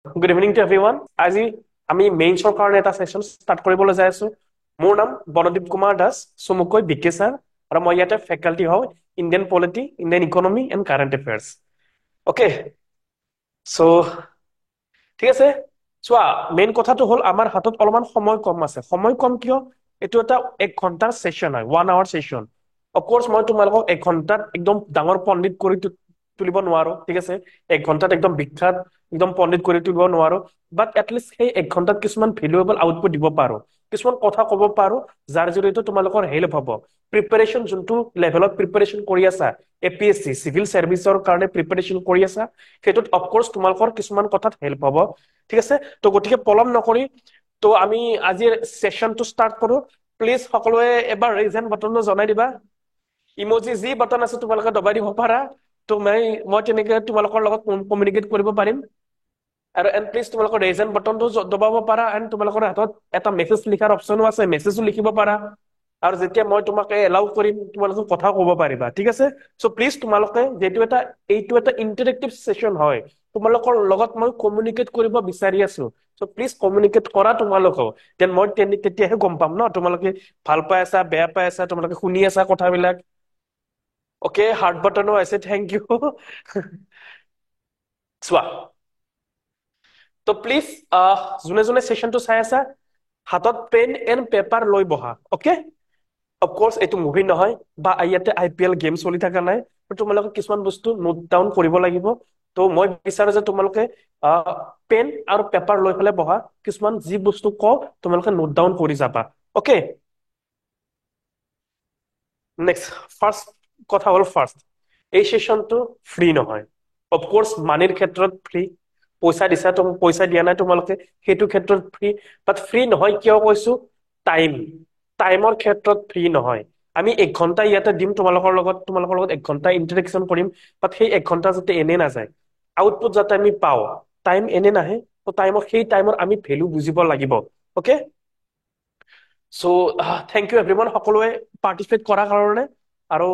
Good evening to everyone. আজি আমি মেইনছৰ কাৰণে এটা সেশ্যন ষ্টাৰ্ট কৰিবলৈ যাই আছো। মোৰ নাম বনদীপ কুমাৰ দাস, চমুকৈ বিকে ছাৰ, আৰু মই ইয়াতে ফেকাল্টি হয় Indian polity, Indian economy and current affairs. Okay, so' ঠিক আছে। চোৱা, মেইন কথাটো হ'ল আমাৰ হাতত অলপমান সময় কম আছে। সময় কম কিয়? এইটো এটা 1 ঘণ্টাৰ সেশ্যন হয়, 1 hour সেশ্যন। অফক'ৰ্ছ মই তোমালোকক 1 ঘণ্টাত একদম ডাঙৰ পণ্ডিত কৰি তুলিব নোৱাৰো, ঠিক আছে। 1 ঘণ্টাত একদম বিখ্যাত একদম পণ্ডিত কৰি তুলিব নোৱাৰো, বাট এটলিষ্ট সেই 1 ঘণ্টাত কিছুমান ভেলুৱেবল আউটপুট দিব পাৰো, কিছুমান কথা ক'ব পাৰো, যাৰ জৰিয়তে তোমালোকৰ হেল্প হ'ব। প্ৰিপাৰেশ্যন যোনটো লেভেলত প্ৰিপাৰেশ্যন কৰি আছা, APSC চিভিল চাৰ্ভিচৰ কাৰণে প্ৰিপাৰেশ্যন কৰি আছা, সেইটোত অফক'ৰ্ছ তোমালোকৰ কিছুমান কথাত হেল্প হ'ব, ঠিক আছে। তো গতিকে পলম নকৰি তো আমি আজিৰ সেশ্যনটো ষ্টাৰ্ট কৰো। প্লিজ সকলোৱে এবাৰ ৰেইজ হেণ্ড বাটনটো জনাই দিবা। ইমজি যি বাটন আছে তোমালোকে দবাই দিব পাৰা, তো মই তেনেকে তোমালোকৰ লগত কমিউনিকেট কৰিব পাৰিম। আৰু এণ্ড প্লিজ তোমালোকৰ ৰেইজ হেণ্ড বাটনটো দবাব পাৰা, এণ্ড তোমালোকৰ হাতত এটা মেছেজ লিখাৰ অপশ্যনো আছে, মেছেজো লিখিব পাৰা। আৰু যেতিয়া মই তোমাকে এলাউ কৰিম, তোমালোকে কথা ক'ব পাৰিবা, ঠিক আছে। চ' প্লিজ তোমালোকে এইটো এটা ইণ্টাৰেক্টিভ সেশ্যন হয়, তোমালোকৰ লগত মই কমিউনিকেট কৰিব বিচাৰি আছো। চ' প্লিজ কমিউনিকেট কৰা তোমালোকেও, দেন মই তেতিয়াহে গম পাম ন তোমালোকে ভাল পাই আছা, বেয়া পাই আছা, তোমালোকে শুনি আছা কথাবিলাক। অ'কে, হাৰ্ট বাটনো আছে, থেংক ইউ। চোৱা, তো প্লিজ যোনে যোনে সেশ্যনটো চাই আছা, হাতত পেন এণ্ড পেপাৰ লৈ বহা, অ'কে। অফক'ৰ্ছ এইটো মুভি নহয়, বা ইয়াতে IPL গেম চলি থকা নাই, তোমালোকে কিছুমান বস্তু নোট ডাউন কৰিব লাগিব। তো মই বিচাৰো যে তোমালোকে পেন আৰু পেপাৰ লৈ পেলাই বহা, কিছুমান যি বস্তু কওঁ তোমালোকে নোট ডাউন কৰি যাবা, অ'কে। নেক্সট, ফাৰ্ষ্ট কথা হ'ল এই সেশ্যনটো ফ্ৰী নহয়। অফক'ৰ্ছ মানিৰ ক্ষেত্ৰত ফ্ৰী, পইচা দিছা, পইচা দিয়া নাই তোমালোকে, সেইটো ক্ষেত্ৰত ফ্ৰী। বাট ফ্ৰী নহয় কিয় কৈছো? টাইম, টাইমৰ ক্ষেত্ৰত ফ্ৰী নহয়। আমি 1 ঘণ্টা ইয়াতে দিম তোমালোকৰ লগত 1 ঘণ্টা ইণ্টাৰেকশ্যন কৰিম, বাট সেই 1 ঘণ্টা যাতে এনে নাযায়, আউটপুট যাতে আমি পাওঁ। টাইম এনে নাহে, তো সেই টাইমত আমি ভেলু বুজিব লাগিব, অ'কে। চ' থেংক ইউ এভৰিৱান, সকলোৱে পাৰ্টিচিপেট কৰাৰ কাৰণে। আৰু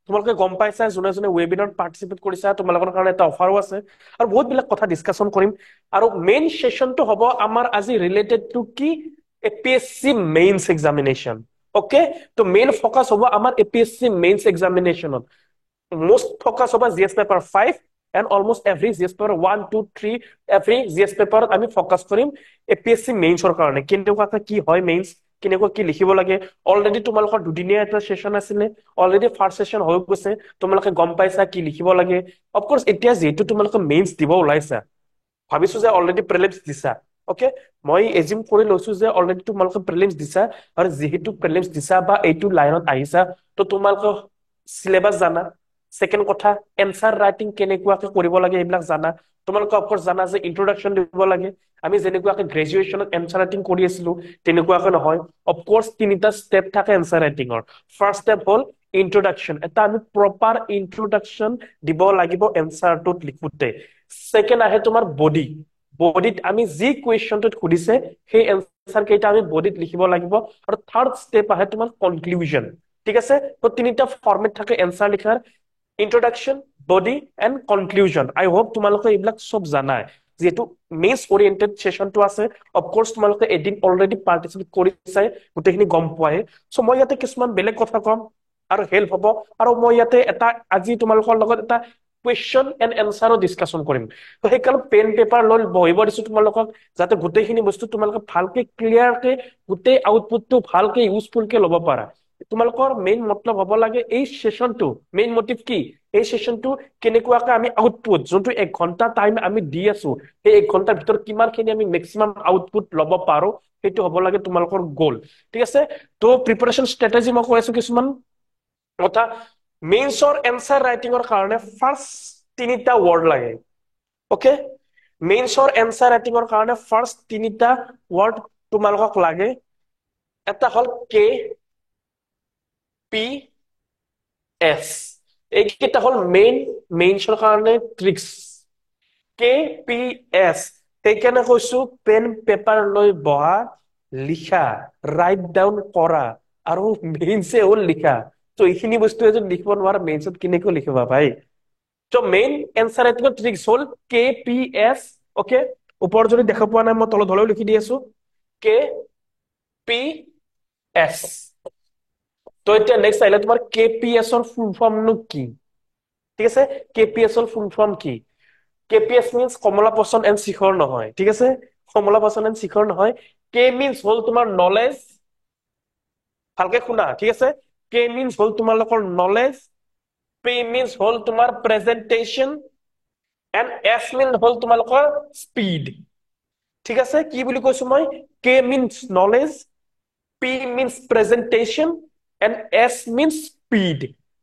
তোমালোকে গম পাইছা, যোনে যোনে ৱেবিনাৰত পাৰ্টিচিপেট কৰিছা, তোমালোকৰ কাৰণে এটা অফাৰো আছে, আৰু বহুত বিলাক কথা ডিছকাশ্যন কৰিম। আৰু মেইন সেশ্যনটো হ'ব আমাৰ আজি ৰিলেটেড টু কি? APSC mains examination, okay. তো মেইন ফকাছ হ'ব আমাৰ APSC মেইনছ এক্সামিনেশ্যনত। মোষ্ট ফকাছ হ'ব GS paper 5 and almost every GS paper 1, 2, 3, every GS পেপাৰত আমি ফকাছ কৰিম APSC মেইনছৰ কাৰণে। কেনেকুৱাকে কি হয় মেইনছ, কেনেকুৱা কি লিখিব লাগে। অলৰেডি তোমালোকৰ দুদিনীয়া এটা সেশ্যন আছিলে, অলৰেডি ফাৰ্ষ্ট সেশ্যন হৈ গৈছে, তোমালোকে গম পাইছা কি লিখিব লাগে। অফক'ৰ্ছ এতিয়া যিহেতু তোমালোকে মেইনছ দিব ওলাইছা, ভাবিছো যে অলৰেডি প্ৰিলিমছ দিছা, অ'কে। মই এজিউম কৰি লৈছো যে অলৰেডি তোমালোকে প্ৰিলিমছ দিছা, আৰু যিহেতু প্ৰিলিমছ দিছা বা এইটো লাইনত আহিছা, তো তোমালোকে চিলেবাছ জানা। ছেকেণ্ড কথা, এনচাৰ ৰাইটিং কেনেকুৱাকে কৰিব লাগে এইবিলাক জানা। তোমালোকে অফক'ৰ্ছ জানা যে ইন্ট্ৰডাকশ্যন দিব লাগে। আমি যেনেকুৱাকে গ্ৰেজুৱেশ্যনত এনচাৰ ৰাইটিং কৰি আছিলো তেনেকুৱাকে নহয়। অফক'ৰ্ছ 3টা ষ্টেপ থাকে এনচাৰ ৰাইটিঙৰ। ফাৰ্ষ্ট ষ্টেপ হ'ল ইন্ট্ৰডাকশ্যন, এটা আমি প্ৰপাৰ ইন্ট্ৰডাকশ্যন দিব লাগিব এনচাৰটোত লিখোতে। ছেকেণ্ড আহে তোমাৰ বডিত আমি যি কুৱেশ্যনটোত সুধিছে সেই এনচাৰ কেইটা আমি বডিত লিখিব লাগিব। আৰু থাৰ্ড ষ্টেপ আহে তোমাৰ কনক্লুজন, ঠিক আছে। তো 3টা ফৰ্মেট থাকে এনচাৰ লিখাৰ: introduction, body and conclusion. I hope তোমালোকে এইবিলাক চব জানাই, যিহেতু মেইনছ অৰিয়েণ্টেড সেশ্যনটো আছে। অফক'ৰ্ছ তোমালোকে এদিন অলৰেডি পাৰ্টিচিপেট কৰিছাই, গোটেইখিনি গম পোৱাই। চ' মই ইয়াতে কিছুমান বেলেগ কথা কম আৰু হেল্প হ'ব। আৰু মই ইয়াতে আজি তোমালোকৰ লগত এটা কুৱেশ্যন এণ্ড এনচাৰো ডিছকাশ্যন কৰিম। তো সেইকাৰণে পেন পেপাৰ লৈ বহিব দিছো তোমালোকক, যাতে গোটেইখিনি বস্তু তোমালোকে ভালকে ক্লিয়াৰকে গোটেই আউটপুটটো ভালকে ইউজফুলকে ল'ব পাৰা। তোমালোকৰ মেইন মতলব হ'ব লাগে এই সেশ্যনটো, মেইন মটিভ কি? এই সেশ্যনটো কেনেকুৱাকে আমি আউটপুট, যোনটো 1 ঘণ্টা টাইম আমি দি আছো, সেই 1 ঘণ্টাৰ ভিতৰত কিমানখিনি আমি মেক্সিমাম আউটপুট ল'ব পাৰো, সেইটো হ'ব লাগে তোমালোকৰ গ'ল, ঠিক আছে। তো প্ৰিপাৰেশ্যন ষ্ট্ৰেটেজি মই কৈ আছো কিছুমান কথা। মেইনছৰ এনচাৰ ৰাইটিঙৰ কাৰণে ফাৰ্ষ্ট 3টা ৱৰ্ড লাগে, অ'কে। মেইনছৰ এনচাৰ ৰাইটিঙৰ কাৰণে ফাৰ্ষ্ট 3টা ৱৰ্ড তোমালোকক লাগে। এটা হ'ল KPS, এইকেইটা হ'ল মেইনছৰ কাৰণে ট্ৰিক্স। KPS, সেইকাৰণে কৈছো পেন পেপাৰ লৈ বহা, লিখা, ৰাইট ডাউন কৰা, আৰু মেইনছে হ'ল লিখা। তো এইখিনি বস্তু যদি লিখিব নোৱাৰা, মেইনছত কেনেকৈ লিখিবা ভাই? তো মেইন এনচাৰ ৰাইটিঙৰ ট্ৰিক্স হ'ল KPS, অ'কে। ওপৰত যদি দেখা পোৱা নাই মই তলত হলেও লিখি দি আছো কে পি এছ তো এতিয়া নেক্সট আহিলে তোমাৰ কে পি এছ ৰ ফুল ফৰ্মনো কি ঠিক আছে কেপিএছ ৰ ফুল ফৰ্ম কি কেপিএছ মিন্স কমলা পচন্দ এণ্ড শিখৰ নহয় ঠিক আছে কমলা পচন্দ এণ্ড শিখৰ নহয় কে মিন্স হল তোমাৰ নলেজ ভালকে শুনা ঠিক আছে কে মিন্স হল তোমালোকৰ নলেজ পি মিন্স হল তোমাৰ প্ৰেজেন্টেশন এণ্ড এছ মিন্স হল তোমালোকৰ স্পীড ঠিক আছে কি বুলি কৈছো মই K means knowledge P means presentation and S means speed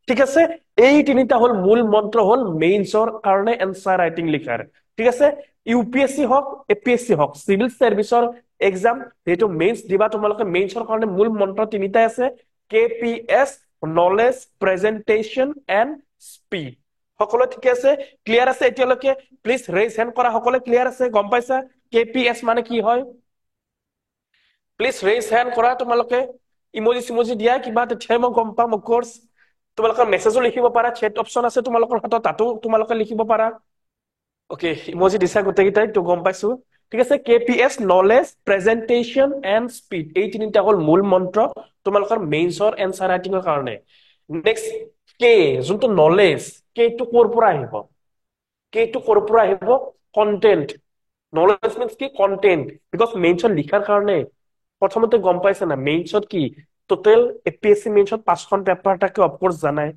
ঠিক আছে এই তিনিটা হল মূল মন্ত্ৰ হল মেইনছৰ কাৰণে এনসাৰ ৰাইটিং লিখাৰ ঠিক আছে ইউপিএসসি হওক এপিএসসি হওক সিভিল সাৰ্ভিসৰ এক্সাম যেটো মেইনছ দিবা তোমালোকে মেইনছৰ কাৰণে মূল মন্ত্ৰ তিনিটা আছে KPS knowledge presentation and speed সকলো ঠিক আছে ক্লিয়াৰ আছে এতিয়ালৈকে প্লিজ ৰেজ হেণ্ড কৰা সকলো ক্লিয়াৰ আছে গম পাইছা কেপিএস মানে কি হয় প্লিজ ৰেজ হেণ্ড কৰা তোমালোকে ইমোজি সিমোজি দিয়া কিবা তেতিয়াই মই গম পাম অফকোৰ্স তোমালোকৰ মেছেজো লিখিব পাৰা চেট অপচন আছে তোমালোকৰ হাতত তাতো তোমালোকে লিখিব পাৰা ওকে ইমোজি দিছা গোটেইকেইটাই তো গম পাইছো ঠিক আছে KPS knowledge presentation and speed এই তিনিটা হল মূল মন্ত্ৰ তোমালোকৰ মেইনছৰ এনসাৰ ৰাইটিংৰ কাৰণে নেক্সট কে যোনটো নলেজ কেটো কৰ পৰা আহিব কেটো কৰ পৰা আহিব কন্টেন্ট নলেজ মিন্স কি কন্টেন্ট বিকজ মেইনছত লিখাৰ কাৰণে প্ৰথমতে গম পাইছে না মেইনছত কি টোটেল এপিএসসি মেইনছত 5খন পেপাৰ থাকে অফকোৰ্স জানাই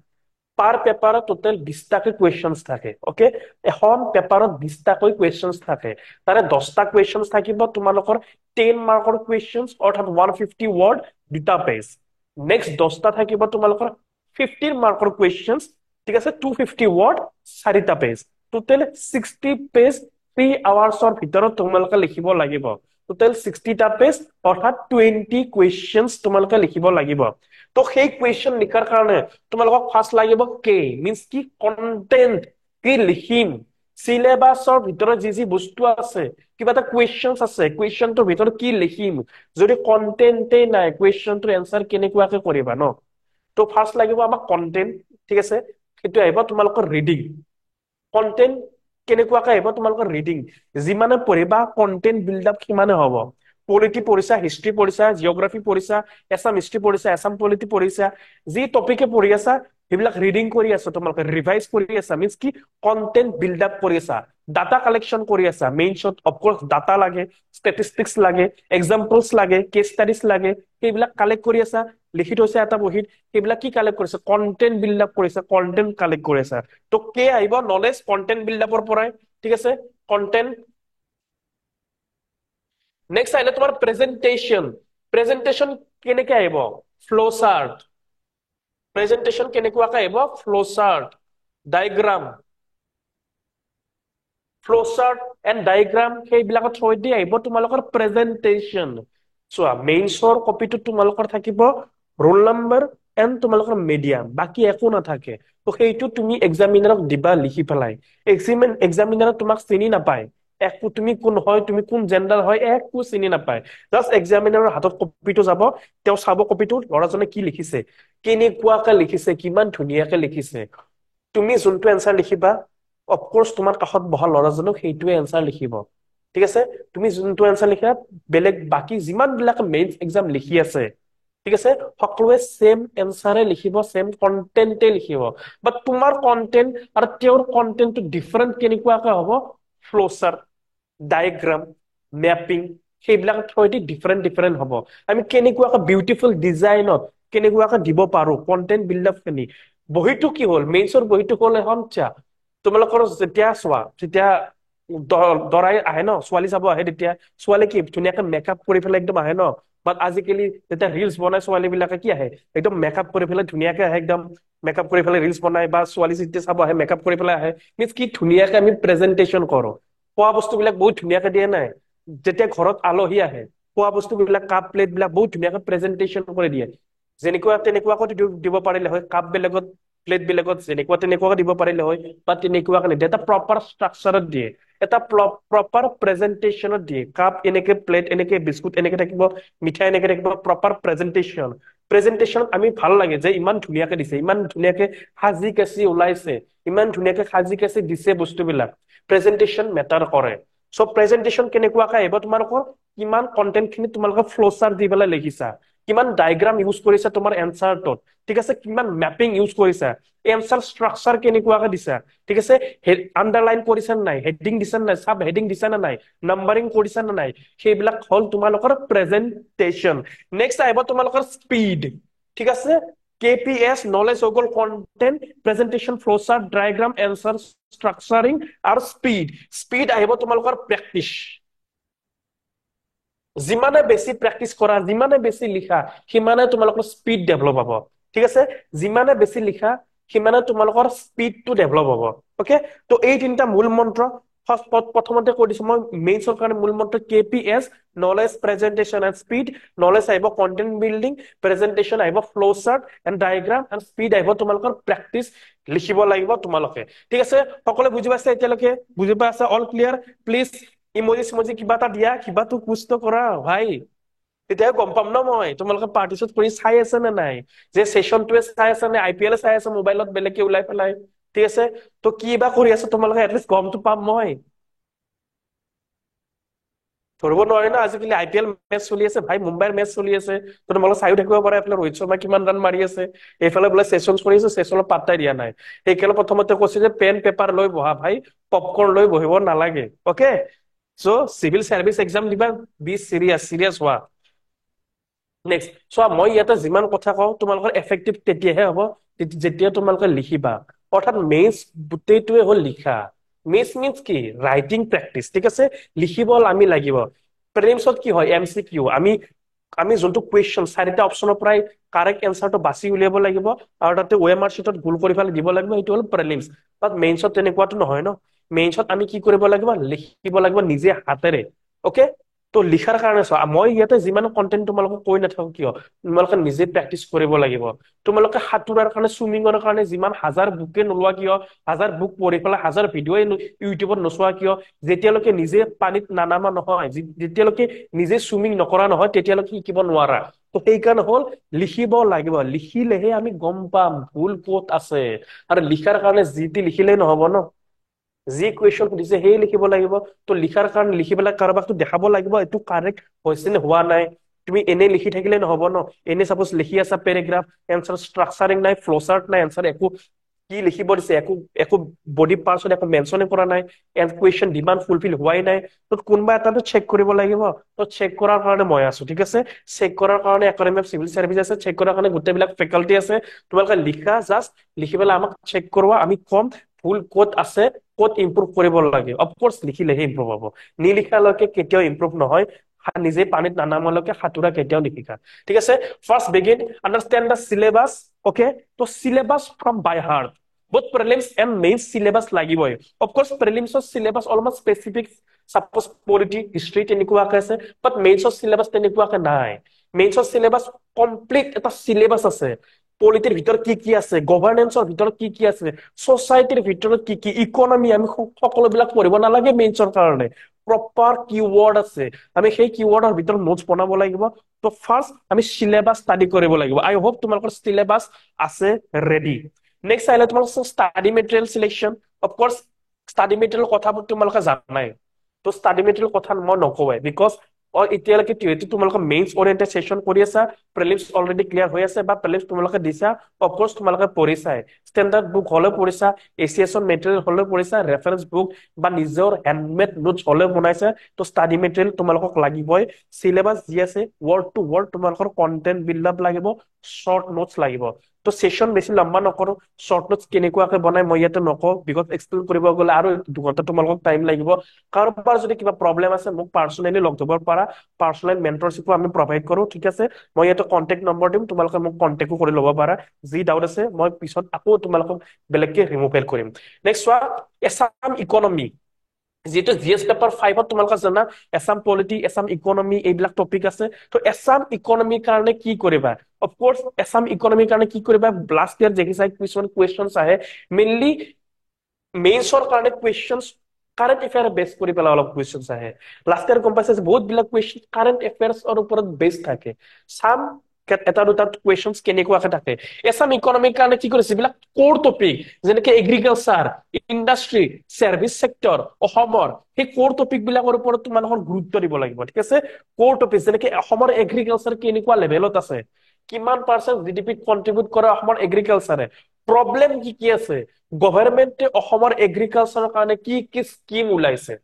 পাৰ পেপাৰত টোটেল 20টাকৈ কোৱেশ্চনছ থাকে ওকে এখন পেপাৰত 20টাকৈ কোৱেশ্চনছ থাকে তাৰে 10টা কোৱেশ্চনছ থাকিব তোমালোকৰ 10 মাৰ্কৰ কোৱেশ্চনছ অৰ্থাৎ 150 ওয়াৰ্ড দুটা পেজ নেক্সট 10টা থাকিব তোমালোকৰ 15 মাৰ্কৰ কোৱেশ্চনছ ঠিক আছে 250 ওয়াৰ্ড 4টা পেজ টোটেল 60 পেজ 3 আৱাৰ্ছৰ ভিতৰত তোমালোকে লিখিব লাগিব টোটেল 60টা পেজ অৰ্থাৎ 20 কোৱেশ্চনছ তোমালোকে লিখিব লাগিব তো সেই কোৱেশ্চন লিখাৰ কাৰণে তোমালোকক ফাৰ্স্ট লাগিব কে মিন্স কি কন্টেন্ট কি লিখিম সিলেবাসৰ ভিতৰত যি বস্তু আছে কিবা এটা কোৱেশ্চনছ আছে কোৱেশ্চনটোৰ ভিতৰত কি লিখিম যদি কন্টেন্টে নাই কোৱেশ্চনটোৰ এনসাৰ কেনেকুৱাকে কৰিবা ন তো ফাৰ্স্ট লাগিব আমাক কন্টেন্ট ঠিক আছে সেইটো আহিব তোমালোকৰ ৰিডিং কন্টেন্ট কেনেকুৱাকে আহিব তোমালোকৰ ৰিডিং যিমানে পঢ়িবা কন্টেন্ট বিল্ড আপ সিমানে হ'ব পলিটি পঢ়িছা হিষ্ট্ৰী পঢ়িছা জিঅগ্ৰাফি পঢ়িছা এছাম হিষ্ট্ৰী পঢ়িছা এছাম পলিটি পঢ়িছা যি টপিকে পঢ়ি আছা সেইবিলাক ৰিডিং কৰি আছা তোমালোকে ৰিভাইজ কৰি আছা মিন্স কি কন্টেন্ট বিল্ড আপ কৰি আছা ডাটা কালেকশ্যন কৰি আছা মেইনছত অফকোৰ্স ডাটা লাগে ষ্টেটিষ্টিক্স লাগে এক্সাম্পলছ লাগে কেছ ষ্টাডিজ লাগে সেইবিলাক কালেক্ট কৰি আছা লিখি থৈছা এটা বহীত সেইবিলাক কি কালেক্ট কৰিছা কন্টেন্ট বিল্ড আপ কৰিছা কন্টেন্ট কালেক্ট কৰি আছা তো কে আহিব নলেজ কন্টেন্ট বিল্ড আপৰ পৰাই ঠিক আছে কন্টেন্ট নেক্সট আহিলে তোমাৰ প্ৰেজেন্টেশন কেনেকে আহিব ফ্লো চাৰ্ট প্ৰেজেন্টেশন কেনেকুৱাকে আহিব flow chart diagram flow chart and diagram সেইবিলাকৰ থ্ৰুদি আহিব তোমালোকৰ প্ৰেজেন্টেশন চোৱা মেইনছৰ কপিটো তোমালোকৰ থাকিব ৰোল নাম্বাৰ এণ্ড তোমালোকৰ মিডিয়াম বাকি একো নাথাকে তো সেইটো তুমি এক্সামিনাৰক দিবা লিখি পেলাই এক্সামিনাৰে তোমাক চিনি নাপায় একো তুমি কোন হয় তুমি কোন জেন্ডাৰ হয় একো চিনি নাপায় জাস্ট এক্সামিনাৰৰ হাতত কপিটো যাব তেওঁ চাব কপিটো ল'ৰাজনে কি লিখিছে কেনেকুৱাকে লিখিছে কিমান ধুনীয়াকে লিখিছে তুমি যোনটো এনসাৰ লিখিবা অফকোৰ্স তোমাৰ কাষত বহা ল'ৰাজনক সেইটোৱে এনসাৰ লিখিব ঠিক আছে তুমি যোনটো এনসাৰ লিখা বেলেগ বাকি যিমান বিলাক মেইনছ এক্সাম লিখি আছে ঠিক আছে সকলোৱে সেম এনসাৰে লিখিব সেম কন্টেন্টে লিখিব বাট তোমাৰ কন্টেন্ট আৰু তেওঁৰ কন্টেন্টটো ডিফাৰেন্ট কেনেকুৱাকে হ'ব ফ্লো চাৰ্ট ডায়াগ্ৰাম মেপিং সেইবিলাক থ্ৰুদি ডিফাৰেন্ট হ'ব আমি কেনেকুৱাকে বিউটিফুল ডিজাইনত কেনেকুৱাকে দিব পাৰো কন্টেন্ট বিল্ড আপ খিনি বহিটো কি হ'ল মেইনছৰ বহিটো হ'ল এখন চা তোমালোকৰ যেতিয়া চোৱা যেতিয়া দৰাই আহে ন ছোৱালী চাব আহে তেতিয়া ছোৱালী কি ধুনীয়াকে মেকআপ কৰি পেলাই একদম আহে ন বাট আজিকালি যেতিয়া ৰিলছ বনাই ছোৱালী বিলাকে কি আহে একদম মেকআপ কৰি পেলাই ধুনীয়াকে আহে একদম মেকআপ কৰি পেলাই ৰিলছ বনাই বা ছোৱালী যেতিয়া চাব আহে মেকআপ কৰি পেলাই আহে মিন্স কি ধুনীয়াকে আমি প্ৰেজেন্টেশন কৰো খোৱা বস্তুবিলাক বহুত ধুনীয়াকে দিয়ে নাই যেতিয়া ঘৰত আলহী আহে খোৱা বস্তুবিলাক কাপ প্লেট বিলাক বহুত ধুনীয়াকে প্ৰেজেন্টেশন কৰি দিয়ে যেনেকুৱা তেনেকুৱাকৈ দিব পাৰিলে হয় কাপ বেলেগত প্লেট বেলেগত যেনেকুৱা তেনেকুৱাকে দিব পাৰিলে হয় বা তেনেকুৱাকে নিদিয়ে এটা প্ৰপাৰ ষ্ট্ৰাকচাৰত দিয়ে এটা প্ৰপাৰ প্ৰেজেন্টেশনত দিয়ে কাপ এনেকে প্লেট এনেকে বিস্কুট এনেকে থাকিব মিঠাই এনেকে থাকিব প্ৰপাৰ প্ৰেজেন্টেশন আমি ভাল লাগে যে ইমান ধুনীয়াকে দিছে ইমান ধুনীয়াকে সাজি কাচি ওলাইছে ইমান ধুনীয়াকে সাজি কাচি দিছে বস্তুবিলাক প্ৰেজেন্টেশন মেটাৰ কৰে সো প্ৰেজেন্টেশন কেনেকুৱাকৈ আহিব তোমালোকৰ কিমান কন্টেন্ট খিনি তোমালোকে ফ্লো চাৰ্ট দি পেলাই লিখিছা কিমান ডায়াগ্ৰাম ইউজ কৰিছা তোমাৰ এনসাৰটোত ঠিক আছে কিমান ম্যাপিং ইউজ কৰিছা এনসাৰ স্ট্ৰাকচাৰ কেনেকুৱাকৈ দিছা ঠিক আছে আন্ডাৰলাইন কৰিছা নে নাই হেডিং দিছা নে নাই সাব হেডিং দিছা নে নাই নাম্বাৰিং কৰিছা নে নাই সেইবিলাক হল তোমালোকৰ প্ৰেজেন্টেশন নেক্সট আহিব তোমালোকৰ স্পীড ঠিক আছে KPS নলেজ হৈ গ'ল content presentation flow chart diagram answer structuring আৰু স্পীড আহিব তোমালোকৰ প্ৰেক্টিচ যিমানে বেছি প্ৰেক্টিচ কৰা যিমানে বেছি লিখা সিমানে তোমালোকৰ স্পীড ডেভেলপ হ'ব ঠিক আছে যিমানে বেছি লিখা সিমানে তোমালোকৰ স্পীডটো ডেভেলপ হ'ব ওকে তো এই তিনিটা মূল মন্ত্ৰ প্ৰথমতে কৈ দিছো মই মেইনছৰ কাৰণে মূল মন্ত্ৰ KPS knowledge presentation and speed knowledge আহিব কন্টেন্ট বিল্ডিং প্ৰেজেন্টেশন আহিব flow chart and diagram and speed আহিব তোমালোকৰ প্ৰেক্টিচ লিখিব লাগিব তোমালোকে ঠিক আছে সকলোৱে বুজি পাইছে এতিয়ালৈকে বুজি পাইছে অল ক্লিয়াৰ প্লিজ ইমজি সিমজি কিবা এটা দিয়া কিবা তো কুস্ত কৰা ভাই তেতিয়া গম পাম ন মই তোমালোকে পাৰ্টিচিপেট কৰি চাই আছে নে নাই যে সেশনটোৱে চাই আছে নে IPL চাই আছে মোবাইলত বেলেগে ওলাই পেলাই ঠিক আছে তো কি বা কৰি আছে তোমালোকে এটলিষ্ট গমটো পাম মই ধৰিব নোৱাৰি না আজিকালি IPL মেচ চলি আছে ভাই মুম্বাইৰ মেচ চলি আছে তো তোমালোকে চাইও থাকিব পাৰা এইফালে ৰোহিত শৰ্মা কিমান ৰান মাৰি আছে এইফালে বোলে সেশন কৰি আছে সেশনত পাত্তাই দিয়া নাই সেইকাৰণে প্ৰথমতে কৈছে যে পেন পেপাৰ লৈ বহা ভাই পপকৰ্ন লৈ বহিব নালাগে okay so civil service exam দিবা বি সিৰিয়াস হোৱা নেক্সট চোৱা মই ইয়াতে যিমান কথা কওঁ তোমালোকৰ এফেক্টিভ তেতিয়াহে হ'ব যেতিয়া তোমালোকে লিখিবা অৰ্থাৎ মেইনছ গোটেইটোৱে হ'ল লিখা মেইনছ মিন্স কি ৰাইটিং প্ৰেক্টিচ ঠিক আছে লিখিব আমি লাগিব প্ৰিলিমছত কি হয় MCQ আমি আমি যোনটো কুৱেশ্যন চাৰিটা অপশ্যনৰ পৰাই কাৰেক্ট এনসাৰটো বাছি উলিয়াব লাগিব আৰু তাতে OMR শিটত ভুল কৰি পেলাই দিব লাগিব সেইটো হ'ল প্ৰিলিমছ বাট মেইনছত তেনেকুৱাটো নহয় ন মেইনছত আমি কি কৰিব লাগিব লিখিব লাগিব নিজে হাতেৰে ওকে তো লিখাৰ কাৰণে চোৱা মই ইয়াতে যিমান কন্টেন্ট তোমালোকক কৈ নাথাকো কিয় তোমালোকে নিজে প্ৰেক্টিচ কৰিব লাগিব তোমালোকে সাঁতোৰাৰ কাৰণে সুইমিঙৰ কাৰণে যিমান হাজাৰ বুকে নোলোৱা কিয় হাজাৰ বুক পঢ়ি পেলাই হাজাৰ ভিডিঅ ইউটিউবত নোচোৱা কিয় যেতিয়ালৈকে নিজে পানীত নানামা নহয় যেতিয়ালৈকে নিজে সুইমিং নকৰা নহয় তেতিয়ালৈকে শিকিব নোৱাৰা তো সেইকাৰণে হ'ল লিখিব লাগিব লিখিলেহে আমি গম পাম ভুল ক'ত আছে আৰু লিখাৰ কাৰণে যি টি লিখিলেই নহব ন যি কুৱেশ্যন সুধিছে সেই লিখিব লাগিব তো লিখাৰ কাৰণে লিখি পেলাই কাৰোবাকতো দেখাব লাগিব এইটো কাৰেক্ট হৈছে নে হোৱা নাই তুমি এনে লিখি থাকিলে নহব ন এনে সাপোজ লিখি আছা পেৰাগ্ৰাফ এনসাৰ স্ট্ৰাকচাৰিং নাই ফ্লো চাৰ্ট নাই এনসাৰ একো কি লিখিব দিছে একো একো বডি পাৰ্টছত একো মেনচনে কৰা নাই এণ্ড কুৱেশ্যন ডিমাণ্ড ফুলফিল হোৱাই নাই তো কোনোবা এটাতো চেক কৰিব লাগিব তো চেক কৰাৰ কাৰণে মই আছো ঠিক আছে চেক কৰাৰ কাৰণে একাডেমি অফ চিভিল সাৰ্ভিস আছে চেক কৰাৰ কাৰণে গোটেইবিলাক ফেকাল্টি আছে তোমালোকে লিখা জাষ্ট লিখি পেলাই আমাক চেক কৰোৱা আমি কম ভুল ক'ত আছে ক'ত ইম্প্ৰুভ কৰিব লাগে অফকোৰ্স লিখিলেহে ইম্প্ৰুভ হ'ব নিলিখালৈকে কেতিয়াও ইম্প্ৰুভ নহয় নিজে পানীত নানামালৈকে সাঁতোৰা কেতিয়াও নিশিকা ঠিক আছে first begin understand the syllabus okay তো syllabus from by heart both prelims and mains syllabus লাগিবই of course prelims or syllabus almost specific suppose polity history তেনেকুৱাকে আছে but mains or syllabus তেনেকুৱাকে নাই mains or syllabus complete এটা syllabus আছে পলিটিৰ ভিতৰত কি আছে গভৰ্নেন্সৰ ভিতৰত কি আছে সোসাইটিৰ ভিতৰত কি ইকোনমি আমি সকলোবিলাক পঢ়িব নালাগে মেইনছৰ কাৰণে প্ৰপাৰ কিৱৰ্ড আছে আমি সেই কিৱৰ্ডৰ ভিতৰত নোটছ বনাব লাগিব তো ফাৰ্স্ট আমি সিলেবাস ষ্টাডি কৰিব লাগিব আই হোপ তোমালোকৰ সিলেবাস আছে ৰেডি নেক্সট আহিলে তোমালোকৰ study material selection of course study material কথাবোৰ তোমালোকে জানাই তো ষ্টাডি মেটেৰিয়েল কথা মই নকওঁৱে বিকজ এতিয়ালৈকে তোমালোকে মেইনছ ওৰিয়েণ্টেড সেশন কৰি আছা প্ৰিলিমছ অলৰেডি ক্লিয়াৰ হৈ আছে বা প্ৰিলিমছ তোমালোকে দিছা অফ কোৰ্স তোমালোকে পঢ়িছাই স্ট্যান্ডাৰ্ড বুক হলে পঢ়িছা এসিএছন মেটেৰিয়েল হলে পঢ়িছা ৰেফাৰেন্স বুক বা নিজৰ হ্যান্ডমেড নোটছ হলে বনাইছা তো ষ্টাডি মেটেৰিয়েল তোমালোকক লাগিবই সিলেবাস যি আছে ওয়াৰ্ড টু ওয়াৰ্ড তোমালোকৰ কন্টেন্ট বিল্ড আপ লাগিব শৰ্ট নোটছ লাগিব তো সেশন বেছি লম্বা নকৰো শৰ্ট নোটছ কেনেকুৱাকে বনাই মই ইয়াতে নকওঁ বিকজ এক্সপ্লেইন কৰিব গ'লে আৰু 2 ঘন্টা তোমালোকক টাইম লাগিব কাৰোবাৰ যদি কিবা প্ৰবলেম আছে মোক পাৰ্সোনালি লগ ধৰিব পাৰা পাৰ্সোনাল মেন্টৰশ্বিপো আমি প্ৰভাইড কৰো ঠিক আছে মই ইয়াতে কন্টেক্ট নম্বৰ দিম তোমালোকে মোক কন্টেক্টও কৰি ল'ব পাৰা যি ডাউট আছে মই পিছত আকৌ তোমালোকক বেলেগকে ৰিমুভেল কৰিম নেক্সট চোৱা এছাম ইকনমি যেটো জিএস পেপাৰ 5ত তোমালোকে জানা এছাম পলিটি এছাম ইকনমি এইবিলাক টপিক আছে তো এছাম ইকনমি কাৰণে কি কৰিবা অফ কোৰ্স এছাম ইকনমি কাৰণে কি কৰিবা লাষ্ট ইয়াৰ যেকিছাই কুৱেশ্যনছ আহে মেইনলি মেইনছৰ কাৰণে কুৱেশ্যনছ কাৰেন্ট এফেয়াৰ বেস কৰি পেলাই অলপ কুৱেশ্যনছ আহে লাষ্ট ইয়াৰ গম পাইছে বহুত বিলাক কুৱেশ্যন কাৰেন্ট এফেয়াৰ্ছৰ ওপৰত বেস থাকে সাম এটা দুটা কুৱেশ্যনছ কেনেকুৱাকে থাকে এছাম ইকনমিৰ কাৰণে কি কৰিছে এইবিলাক কোৰ টপিক যেনেকে এগ্ৰিকালচাৰ ইণ্ডাষ্ট্ৰি সাৰ্ভিস সেক্টৰ অসমৰ সেই কোৰ টপিক বিলাকৰ ওপৰত তোমালোকৰ গুৰুত্ব দিব লাগিব ঠিক আছে কোৰ টপিক যেনেকে অসমৰ এগ্ৰিকালচাৰ কেনেকুৱা লেভেলত আছে কিমান পাৰ্চেন্ট জিডিপি কন্ট্ৰিবিউট কৰে অসমৰ এগ্ৰিকালচাৰে প্ৰবলেম কি কি আছে গভৰ্ণমেণ্টে অসমৰ এগ্ৰিকালচাৰৰ কাৰণে কি কি স্কিম ওলাইছে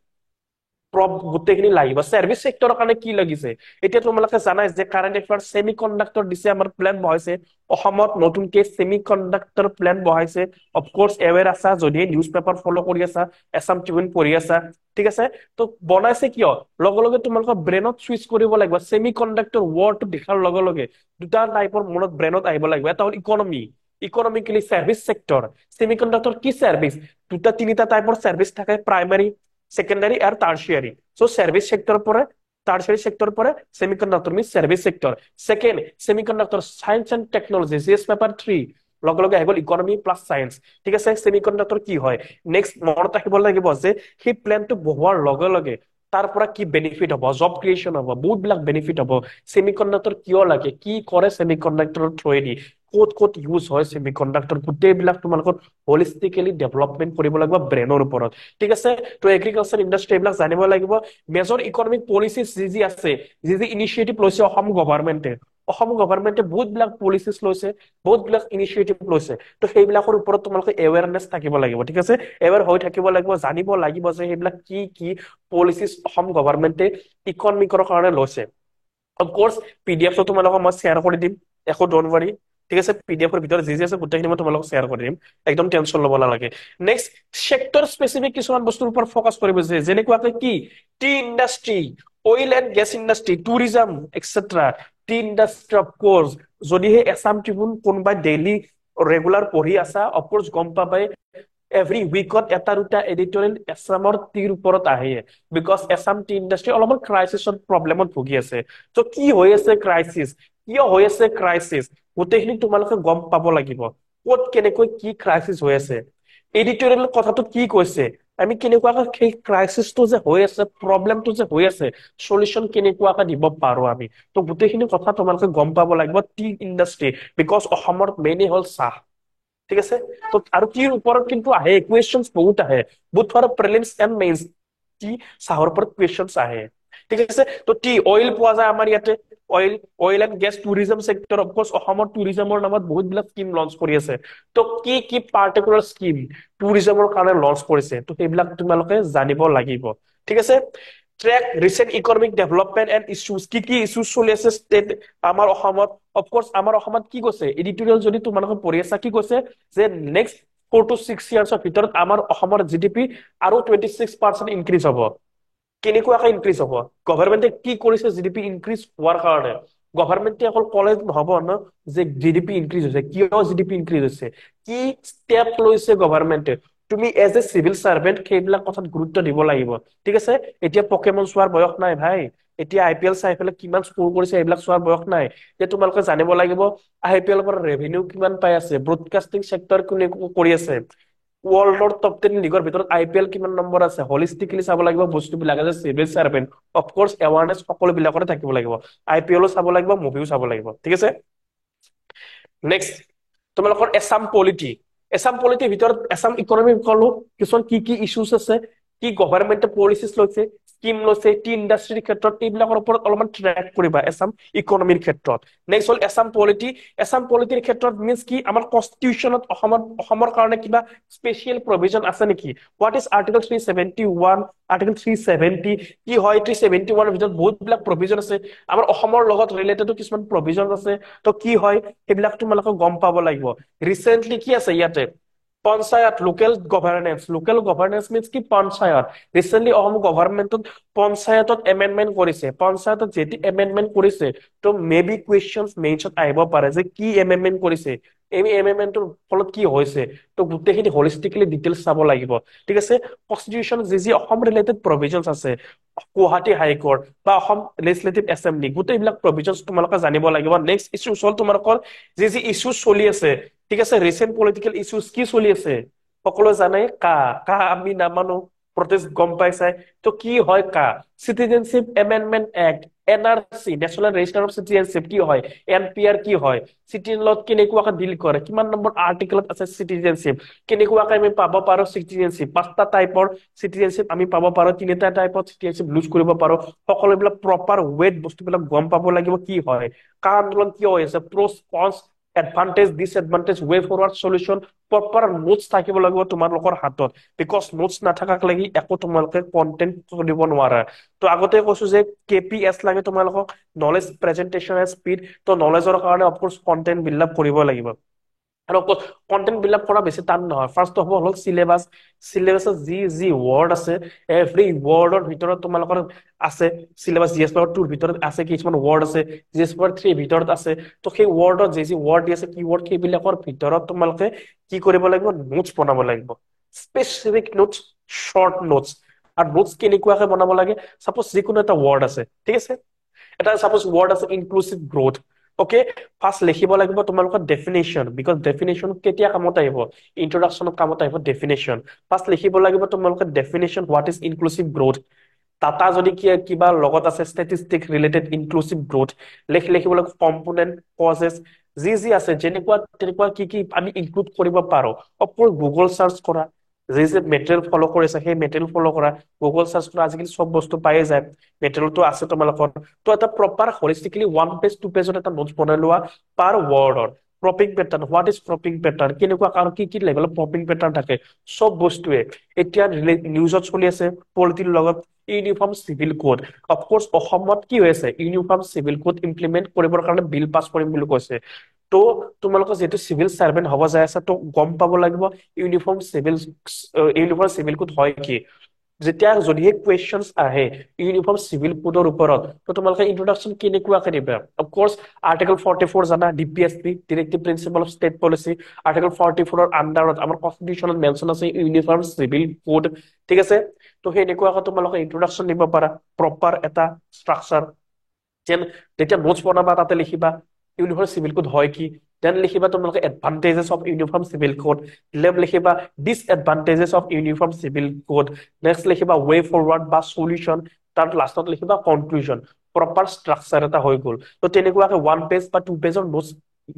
গোটেইখিনি লাগিব সাৰ্ভিস সেক্টৰৰ কাৰণে কি লাগিছে এতিয়া তোমালোকে জানাই যে কাৰেণ্ট এফেয়াৰ সেমি কণ্ডাক্টৰ দিছে আমাৰ প্ল্যান বহাইছে অসমত নতুনকে সেমি কণ্ডাক্টৰ প্ল্যান বহাইছে অফ কোৰ্স এৱেৰ আছা যদি নিউজ পেপাৰ ফলো কৰি আছা এছাম ট্ৰিবিউন পঢ়ি আছা ঠিক আছে তো বনাইছে কিয় লগে লগে তোমালোকৰ ব্ৰেইনত সুইচ কৰিব লাগিব সেমি কণ্ডাক্টৰ ৱৰ্ডটো দেখাৰ লগে লগে দুটা টাইপৰ মনত ব্ৰেইনত আহিব লাগিব এটা হ'ল economy economically service sector semiconductor কি সাৰ্ভিস দুটা তিনিটা টাইপৰ সার্ভিস থাকে প্রাইমারি সেকেন্ডারি আর টার্সিয়ারি সো সার্ভিস সেক্টর পরে টার্সিয়ারি সেক্টর পরে semiconductor means service sector second semiconductor science and technology GS paper 3 লগে লগে আহিব ইকনমি প্লাস সায়েন্স ঠিক আছে সেমিকন্ডাক্টর কি হয় নেক্সট মনত ৰাখিব লাগিব যে সেই প্ল্যানটো বহোৱাৰ লগে লগে তাৰ পৰা কি বেনিফিট হ'ব জব ক্ৰিয়েচন হ'ব বহুত বিলাক বেনিফিট হ'ব সেমিকন্ডাক্টৰ কিয় লাগে কি কৰে সেমিকন্ডাক্টৰৰ থ্ৰুৱেদি ক'ত ক'ত ইউজ হয় সেমিকন্ডাক্টৰ গোটেইবিলাক তোমালোকৰ হোলিষ্টিকেলি ডেভেলপমেন্ট কৰিব লাগিব ব্ৰেইনৰ ওপৰত ঠিক আছে তো এগ্ৰিকালচাৰ ইণ্ডাষ্ট্ৰি এইবিলাক জানিব লাগিব মেজৰ ইকনমিক পলিচিছ যি আছে যি ইনিচিয়েটিভ লৈছে অসম গভৰ্ণমেণ্টে বহুত বিলাক পলিচিছ লৈছে বহুত বিলাক ইনিচিয়েটিভ লৈছে তো সেইবিলাকৰ ওপৰত তোমালোকে এৱেৰনেছ থাকিব লাগিব ঠিক আছে এৱেৰ হৈ থাকিব লাগিব জানিব লাগিব যে সেইবিলাক কি কি পলিচিছ অসম গভৰ্ণমেণ্টে ইকনমিকৰ কাৰণে লৈছে অফ কোৰ্স পিডিএফটো তোমালোকক মই শ্বেয়াৰ কৰি দিম একো ডোন্ট ৱৰি ঠিক আছে পিডিএফৰ ভিতৰত যি আছে গোটেইখিনি মই তোমালোকক শ্বেয়াৰ কৰি দিম একদম টেনচন ল'ব নালাগে নেক্সট সেক্টৰ স্পেসিফিক কিছুমান বস্তুৰ ওপৰত ফকাস কৰিব যেনেকুৱাকৈ কি tea industry oil and gas industry tourism etcetera tea industry of course যদিহে এছাম ট্ৰিবিউন কোনোবাই ডেইলি ৰেগুলাৰ পঢ়ি আছা অফ কোৰ্স গম পাবাই এভৰি উইকত এটা দুটা এডিটৰিয়েল এছামৰ টিৰ ওপৰত আহে বিকজ এছাম টি ইণ্ডাষ্ট্ৰি অলপমান ক্ৰাইচিছৰ প্ৰব্লেমত ভুগি আছে তো কি হৈ আছে ক্ৰাইচিছ কিয় হৈ আছে ক্ৰাইচিছ গোটেইখিনি তোমালোকে গম পাব লাগিব ক'ত কেনেকৈ কি ক্ৰাইচিছ হৈ আছে এডিটৰিয়েল কথাটো কি কৈছে আমি কেনেকুৱাকৈ সেই ক্ৰাইচিছটো যে হৈ আছে প্ৰব্লেমটো যে হৈ আছে সলিউশন কেনেকুৱাকৈ দিব পাৰো আমি তো গোটেইখিনি কথা তোমালোকে গম পাব লাগিব টি ইণ্ডাষ্ট্ৰি বিকজ অসমৰ মেইনলি হ'ল চাহ ঠিক আছে তো আৰু টিৰ ওপৰত কিন্তু আহে কুৱেশ্যনছ বহুত আহে both for prelims and mains টি চাহৰ ওপৰত কুৱেশ্যনছ আহে ঠিক আছে তো টি অইল পোৱা যায় আমাৰ ইয়াতে oil and gas tourism sector of course অসমৰ টুৰিজমৰ নামত বহুত বিলাক স্কিম লঞ্চ কৰি আছে তো কি কি পাৰ্টিকুলাৰ স্কিম টুৰিজমৰ কাৰণে লঞ্চ কৰিছে তো সেইবিলাক তোমালোকে জানিব লাগিব ঠিক আছে track recent economic development and issues কি কি ইস্যুজ চলি আছে ষ্টেট আমাৰ অসমত অফ কোৰ্স আমাৰ অসমত কি কৈছে এডিটৰিয়েল যদি তোমালোকে পঢ়ি আছা কি কৈছে যে নেক্সট 4 to 6 ইয়াৰ্ছৰ ভিতৰত আমাৰ অসমৰ জিডিপি আৰু 26% ইনক্ৰিজ হ'ব কেনেকুৱাকৈ ইনক্ৰিজ হ'ব গভৰ্ণমেণ্টে কি কৰিছে জিডিপি ইনক্ৰিজ হোৱাৰ কাৰণে গভৰ্ণমেণ্টে অকল কলেজ নহব ন যে জিডিপি ইনক্ৰিজ হৈছে কিয় জিডিপি ইনক্ৰিজ হৈছে কি ষ্টেপ লৈছে গভৰ্ণমেণ্টে তুমি এজ এ সিভিল সাৰ্ভেন্ট সেইবিলাক কথাত গুৰুত্ব দিব লাগিব ঠিক আছে এতিয়া পকেমন চোৱাৰ বয়স নাই ভাই এতিয়া আইপিএল চাই পেলাই কিমান স্কোৰ কৰিছে এইবিলাক চোৱাৰ বয়স নাই যে তোমালোকে জানিব লাগিব আইপিএলৰ পৰা ৰেভিনিউ কিমান পাই আছে ব্ৰডকাষ্টিং সেক্টৰ কোনে কৰি আছে ৱৰ্ল্ডৰ টপ 10 লিগৰ ভিতৰত আইপিএল কিমান নম্বৰ আছে হলিষ্টিকলি চাব লাগিব বস্তুবিলাক যে সিভিল সাৰ্ভেন্ট অফ কোৰ্স এৱাৰনেছ সকলো বিলাকৰে থাকিব লাগিব আইপিএলও চাব লাগিব মুভিও চাব লাগিব ঠিক আছে নেক্সট তোমালোকৰ এছাম পলিটিৰ ভিতৰত এছাম ইকনমি কলো কিছুমান কি কি ইস্যুজ আছে কি গভৰ্ণমেণ্টে পলিচিছ লৈছে স্কিম লৈছে টি ইণ্ডাষ্ট্ৰিৰ ক্ষেত্ৰত এইবিলাকৰ ওপৰত অলপমান ট্ৰেক কৰিবা এছাম ইকনমিৰ ক্ষেত্ৰত নেক্সট হ'ল এছাম পলিটিৰ ক্ষেত্ৰত মিন্স কি আমাৰ কনষ্টিটিউচনত অসমৰ কাৰণে কিবা স্পেচিয়েল প্ৰভিজন আছে নেকি হোৱাট ইজ আৰ্টিকল 371 আৰ্টিকল 370 কি হয় 371 ভিতৰত বহুত বিলাক প্ৰভিজন আছে আমাৰ অসমৰ লগত ৰিলেটেড কিছুমান প্ৰভিজন আছে তো কি হয় সেইবিলাক তোমালোকে গম পাব লাগিব ৰিসেন্টলি কি আছে ইয়াতে পঞ্চায়ত লোকেল গভৰ্নেন্স মিন্স কি পঞ্চায়ত ৰিসেন্টলি অসম গভৰ্ণমেণ্টত পঞ্চায়তত এমেন্ডমেন্ট কৰিছে পঞ্চায়তত যেতি এমেন্ডমেন্ট কৰিছে তো মেবি কুৱেশ্যনছ মেইনছত আহিব পাৰে যে কি এমেন্ডমেন্ট কৰিছে এই এমেন্ডমেন্টৰ ফলত কি হৈছে তো গোটেইখিনি হলিষ্টিকলি ডিটেইলছ চাব লাগিব ঠিক আছে কনষ্টিটিউচন যি অসম ৰিলেটেড প্ৰভিজনছ আছে গুৱাহাটী হাইকোৰ্ট বা অসম লেজিসলেটিভ এছেম্বলি গোটেইবিলাক প্ৰভিজনছ তোমালোকে জানিব লাগিব নেক্সট ইস্যু হ'ল তোমালোকৰ যি ইস্যু চলি আছে ঠিক আছে ৰিসেন্ট পলিটিক্যাল ইস্যুজ কি চলি আছে সকলো জানে কা আমি নামানো প্ৰটেষ্ট গম পাইছাই তো কি হয় CAA citizenship amendment act NRC national register of citizenship কি হয় এনপিআৰ কি হয় চিটিজেন লত কেনেকুৱাকে ডিল কৰে কিমান নম্বৰ আৰ্টিকেলত আছে চিটিজেনশ্বিপ কেনেকুৱাকে আমি পাব পাৰো চিটিজেনশ্বিপ 5টা টাইপৰ চিটিজেনশ্বিপ আমি পাব পাৰো 3টা টাইপত চিটিজেনশ্বিপ লুজ কৰিব পাৰো সকলোবিলাক প্ৰপাৰ ৱেট বস্তুবিলাক গম পাব লাগিব কি হয় কা আন্দোলন কিয় হৈ আছে প্ৰ'ছ কনছ এডভান্টেজ ডিসএডভান্টেজ ৱে ফৰৱাৰ্ড সলিউশন প্ৰপাৰ নোটছ থাকিব লাগিব তোমালোকৰ হাতত বিকজ নোটছ নাথাকাক লাগি একো তোমালোকে কন্টেন্ট দিব নোৱাৰা তো আগতে কৈছো যে কেপিএছ লাগে তোমালোকক নলেজ প্ৰেজেন্টেচন স্পীড তো নলেজৰ কাৰণে অফকোৰ্স কন্টেন্ট বিল্ড আপ কৰিব লাগিব আৰু কন্টেন্ট বিল্ড আপ কৰা বেছি টান নহয় ফাৰ্ষ্ট অফ অল হ'ল চিলেবাছ চিলেবাছত যি যি ৱৰ্ড আছে এভৰি ৱৰ্ডৰ ভিতৰত তোমালোকৰ আছে চিলেবাছ জিএছ পেপাৰ 2 ভিতৰত আছে কিছুমান ৱৰ্ড আছে জিএছ পেপাৰ 3 ভিতৰত আছে তো সেই ৱৰ্ডত যি যি ৱৰ্ড দি আছে কিৱৰ্ড সেইবিলাকৰ ভিতৰত তোমালোকে কি কৰিব লাগিব নোটছ বনাব লাগিব স্পেচিফিক নোটছ শৰ্ট নোটছ আৰু নোটছ কেনেকুৱাকে বনাব লাগে সাপোজ যিকোনো এটা ৱৰ্ড আছে ঠিক আছে এটা সাপোজ ৱৰ্ড আছে ইনক্লুসিভ গ্ৰোথ ওকে ফাৰ্স্ট লিখিব লাগিব তোমালোকৰ ডেফিনেশন বিকজ ডেফিনেশন কেতিয়া কামত আহিব ইন্ট্ৰোডাকশনত কামত আহিব ডেফিনেশন ফাৰ্স্ট লিখিব লাগিব তোমালোকৰ definition what is inclusive growth Tata যদি কিবা লগত আছে ষ্টেটিষ্টিক ৰিলেটেড ইনক্লুসিভ গ্ৰোথ লিখিব লাগিব কম্পোনেন্ট কজেছ যি যি আছে যেনেকুৱা তেনেকুৱা কি কি আমি ইনক্লুড কৰিব পাৰো অফকোৰ্স গুগল সাৰ্চ কৰা যি যে মেটেৰিয়েল ফলো কৰিছে সেই মেটেৰিয়েল ফলো কৰা গুগল সাৰ্চ কৰা আজিকালি সব বস্তু পায়ে যায় মেটেৰিয়েলটো আছে তোমালোকৰ তো এটা প্ৰপাৰ হলিষ্টিকলি 1 পেজ 2 পেজত এটা নোটছ বনাই লোৱা পাৰ ৱৰ্ডৰ প্ৰপিং পেটাৰ্ণ হোৱাট ইজ প্ৰপিং পেটাৰ্ণ কেনেকুৱা কাৰণ কি কি লেভেলৰ প্ৰপিং পেটাৰ্ণ থাকে সব বস্তুৱে এতিয়া নিউজত চলি আছে পলিটিৰ লগত ইউনিফৰ্ম চিভিল কোড অফকোৰ্স অসমত কি হৈ আছে ইউনিফৰ্ম চিভিল কোড ইমপ্লিমেন্ট কৰিবৰ কাৰণে বিল পাছ কৰিম বুলি কৈছে তো তোমালোকৰ যেহেতু চিভিল সাৰ্ভেন্ট হ'ব যায় আছে তো গম পাব লাগিব ইউনিফৰ্ম চিভিল কোড হয় কি যেতিয়া যদিহে কুৱেশ্যনছ আহে ইউনিফৰ্ম চিভিল কোডৰ ওপৰত তো তোমালোকে ইন্ট্ৰোডাকশন কেনেকুৱাকে দিবা অফকোৰ্স আৰ্টিকল 44 জানা DPSP directive principle of state policy article 44 ৰ আন্ডাৰত আমাৰ কনষ্টিটিউচনত মেনশন আছে ইউনিফৰ্ম চিভিল কোড ঠিক আছে তো সেই এনেকুৱাকে তোমালোকে ইন্ট্ৰোডাকশন দিব পাৰা প্ৰপাৰ এটা ষ্ট্ৰাকচাৰ যেন যেতিয়া নোটছ বনাবা তাতে লিখিবা ইউনিফৰ্ম চিভিল কোড হয় কি দেন লিখিবা তোমালোকে advantages of uniform civil code লিখিবা disadvantages of uniform civil code next লিখিবা ৱে ফৰৱাৰ্ড বা সলিউশন তাৰ লাষ্টত লিখিবা কনক্লুজন প্ৰপাৰ ষ্ট্ৰাকচাৰ এটা হৈ গ'ল তো তেনেকুৱাকে 1 পেজ বা 2 পেজৰ নোটছ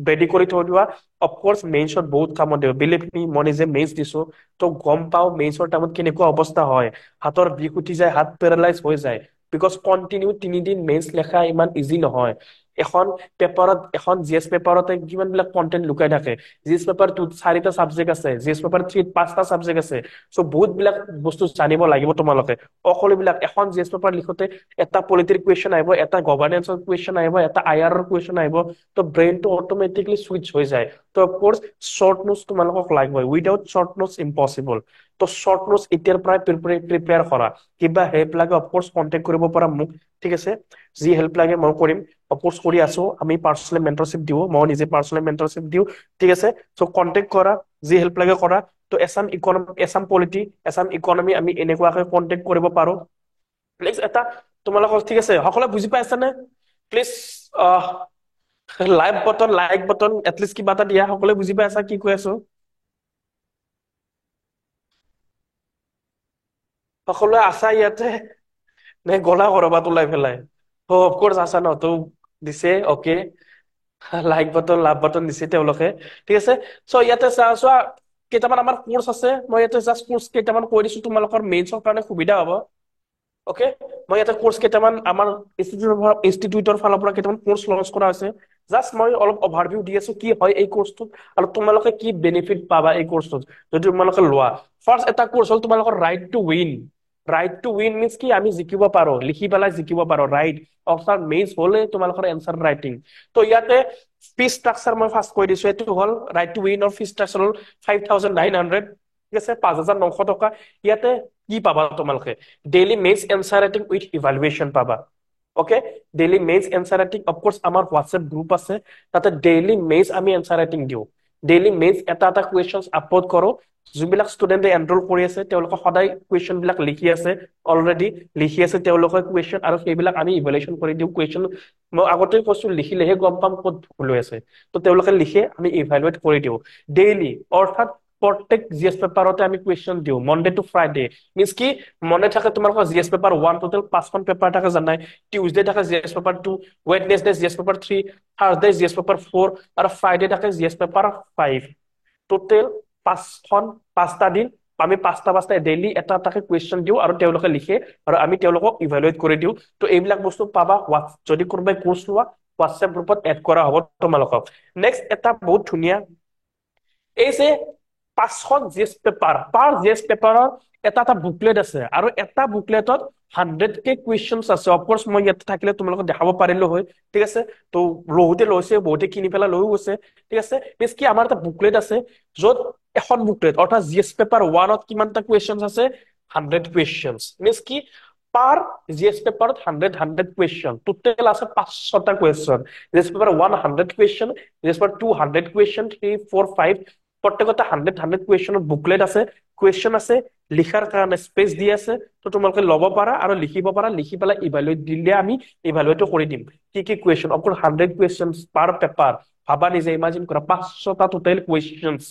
ৰেডি কৰি থৈ দিবা অফকোৰ্স মেইনছত বহুত কামত দিব বিলিভ মি মই নিজে মেইনছ দিছো তো গম পাও মেইনছৰ টাইমত কেনেকুৱা অৱস্থা হয় হাতৰ বিষ উঠি যায় হাত পেৰালাইজ হৈ যায় বিকজ কন্টিনিউ 3 দিন মেইনছ লেখা ইমান ইজি নহয় এখন পেপাৰত এখন জিএছ পেপাৰতে কিমান বিলাক কন্টেন্ট লুকাই থাকে জিএছ পেপাৰ 2 4টা সাবজেক্ট আছে জিএছ পেপাৰ 3 5টা সাবজেক্ট আছে সো বহুত বিলাক বস্তু জানিব লাগিব তোমালোকে অকলবিলাক এখন জিএছ পেপাৰ লিখোতে এটা পলিটিৰ কুৱেশ্যন আহিব এটা গভৰ্নেন্সৰ কুৱেশ্যন আহিব এটা আইআৰৰ কুৱেশ্যন আহিব তো ব্ৰেইনটো অটোমেটিকলি সুইচ হৈ যায় তো অফকোৰ্স শৰ্ট নোটছ তোমালোকক লাগিব উইদাউট শৰ্ট নোটছ ইম্পসিবল তো শৰ্ট নোটছ এতিয়াৰ পৰাই প্ৰিপেয়াৰ কৰা কিবা হেল্প লাগে অফকোৰ্স কন্টেক্ট কৰিব পাৰা মোক ঠিক আছে যি হেল্প লাগে মই কৰিম অফকোৰ্স কৰি আছো আমি পাৰ্সোনেল মেন্টৰশ্বিপ দিও মই নিজে পাৰ্সোনেল মেন্টৰশ্বিপ দিও ঠিক আছে সো কন্টেক্ট কৰা যি হেল্প লাগে কৰা তো এছাম পলিটি এছাম ইকনমি আমি এনেকুৱাকৈ কন্টেক্ট কৰিব পাৰো প্লিজ এটা তোমালোকক ঠিক আছে সকলোৱে বুজি পাইছা নে প্লিজ লাইক বটন এটলিষ্ট কিবা এটা দিয়া সকলোৱে বুজি পাইছা কি কৈ আছো সকলোৱে আছা ইয়াতে নে গলা কৰবাত ওলাই পেলাই অফকোৰ্স আছা ন তো দিছে অকে লাইক বটন লাভ বটন দিছে তেওঁলোকে ঠিক আছে সো ইয়াতে চোৱা কেইটামান আমাৰ কোৰ্স আছে মই ইয়াতে জাষ্ট কোৰ্স কেইটামান কৈ দিছো তোমালোকৰ মেইনছৰ কাৰণে সুবিধা হ'ব ওকে মই ইয়াতে কোৰ্স কেইটামান আমাৰ ইনষ্টিটিউটৰ ফালৰ পৰা কেইটামান কোৰ্স লঞ্চ কৰা হৈছে জাষ্ট মই অলপ অভাৰভিউ দি আছো কি হয় এই কোৰ্সটোত আৰু তোমালোকে কি বেনিফিট পাবা এই কোৰ্সটোত যদি তোমালোকে লোৱা ফাৰ্স্ট এটা কোৰ্স হ'ল তোমালোকৰ ৰাইট টু উইন মিন্স কি আমি জিকিব পাৰো লিখি পেলাই জিকিব পাৰো ৰাইট অপচন মেইনছ হলে তোমালোকৰ এনসাৰ ৰাইটিং তো ইয়াতে ফিজ ষ্ট্ৰাকচাৰ মই ফাৰ্স্ট কৈ দিছো এইটো হ'ল ৰাইট টু উইনৰ ফিজ ষ্ট্ৰাকচাৰ হ'ল 5900 ঠিক আছে 5900 টকা ইয়াতে কি পাবা তোমালোকে daily mains answer writing with evaluation পাবা okay daily mains answer writing of course আমাৰ হোৱাটছএপ গ্ৰুপ আছে তাতে ডেইলি মেইনছ আমি এনসাৰ ৰাইটিং দিও ডেইলি মেইনছ এটা কুৱেশ্যনছ আপলোড কৰো যোনবিলাক ষ্টুডেণ্টে এনৰোল কৰি আছে তেওঁলোকে সদায় কুৱেশ্যন বিলাক লিখি আছে অলৰেডি লিখি আছে তেওঁলোকৰ কুৱেশ্যন আৰু সেইবিলাক আমি ইভালুৱেশ্যন কৰি দিওঁ কুৱেশ্যন মই আগতে কৈছো লিখিলেহে গম পাম ক'ত ভুল হৈ আছে তো তেওঁলোকে লিখে আমি ইভালুৱেট কৰি দিওঁ ডেইলি অৰ্থাৎ প্ৰত্যেক জিএছ পেপাৰতে আমি কুৱেশ্যন দিওঁ মনডে টু ফ্ৰাইডে মিনছ কি মনে থাকে তোমালোকৰ জিএছ পেপাৰ 1 টোটেল 5খন পেপাৰ থাকে জানাই টিউজডে থাকে GS paper 2 Wednesday GS paper 3 Thursday GS paper 4 আৰু ফ্ৰাইডে থাকে জিএছ পেপাৰ 5 টোটেল 5খন 5টা দিন আমি পাঁচটা ডেইলি এটা এটাকে কুৱেশ্যন দিওঁ আৰু তেওঁলোকে লিখে আৰু আমি তেওঁলোকক ইভালুৱেট কৰি দিওঁ তো এইবিলাক বস্তু পাবা যদি কোনোবাই কোৰ্চ লোৱা হোৱাটছএপ গ্ৰুপত এড কৰা হ'ব তোমালোকক নেক্সট এটা বহুত ধুনীয়া এই যে 5খন জিএছ পেপাৰ পাৰ জিএছ পেপাৰৰ এটা এটা বুকলেট আছে আৰু এটা বুকলেটত 100কে কুৱেশ্যনছ আছে অফকোৰ্স মই ইয়াতে থাকিলে তোমালোকক দেখাব পাৰিলো হয় ঠিক আছে তো বহুতে লৈছে বহুতে কিনি পেলাই লৈও গৈছে ঠিক আছে বেছ কি আমাৰ এটা বুকলেট আছে য'ত এখন বুকলেট অৰ্থাৎ জিএছ পেপাৰ 1ত কিমানটা কুৱেশ্যনছ আছে 100 কুৱেশ্যনছ মিনছ কি পাৰ জিএছ পেপাৰত 100 কুৱেশ্যন টোটেল আছে 500টা question GS paper 1 100 question GS paper 2 100 question 3 4 5 প্ৰত্যেকটা 100 কুৱেশ্যনৰ বুকলেট আছে কুৱেশ্যন আছে লিখাৰ কাৰণে স্পেচ দি আছে তো তোমালোকে ল'ব পাৰা আৰু লিখিব পাৰা লিখি পেলাই ইভালুৱেট দিলে আমি ইভালুৱেটো কৰি দিম কি কুৱেশ্যন অকল 100 কুৱেশ্যনছ পাৰ পেপাৰ ভাবা নিজে ইমাজিন কৰা 500টা টোটেল কুৱেশ্যনছ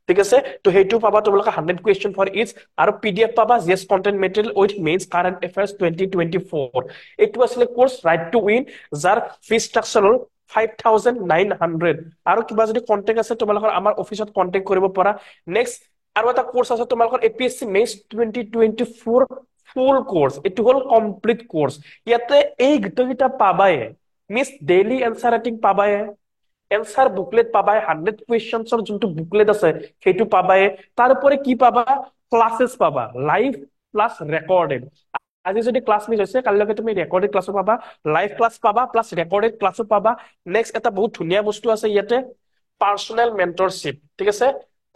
ঠিক আছে তো সেইটো পাবা তোমালোকে 100 কুৱেশ্যন ফৰ ইচ আৰু পিডিএফ পাবা GS content material with mains current affairs 2024 এইটো আছিলে কোৰ্স ৰাইট টু উইন যাৰ ফি ষ্ট্ৰাকচাৰ হ'ল 5900 আৰু কিবা যদি কন্টেক্ট আছে তোমালোকৰ আমাৰ অফিচত কন্টেক্ট কৰিব পাৰা নেক্সট আৰু এটা কোৰ্স আছে তোমালোকৰ এপিএসসি মেইনছ 2024 ফুল কোৰ্স এটো হ'ল কমপ্লিট কোৰ্স ইয়াতে এই গিটা পাবাই মিস ডেইলি এনসাৰ ৰাইটিং পাবাই এনসাৰ বুকলেট পাবাই 100 কুৱেশ্যনছৰ যোনটো বুকলেট আছে সেইটো পাবাই তাৰ উপৰে কি পাবা ক্লাसेस পাবা লাইভ প্লাস ৰেকৰ্ডেড আজি যদি ক্লাস মিস হৈছে কালিলৈকে তুমি ৰেকৰ্ডেড ক্লাসও পাবা লাইভ ক্লাস পাবা প্লাস ৰেকৰ্ডেড ক্লাসও পাবা নেক্সট এটা বহুত ধুনীয়া বস্তু আছে ইয়াতে পাৰ্সোনেল মেন্টৰশ্বিপ ঠিক আছে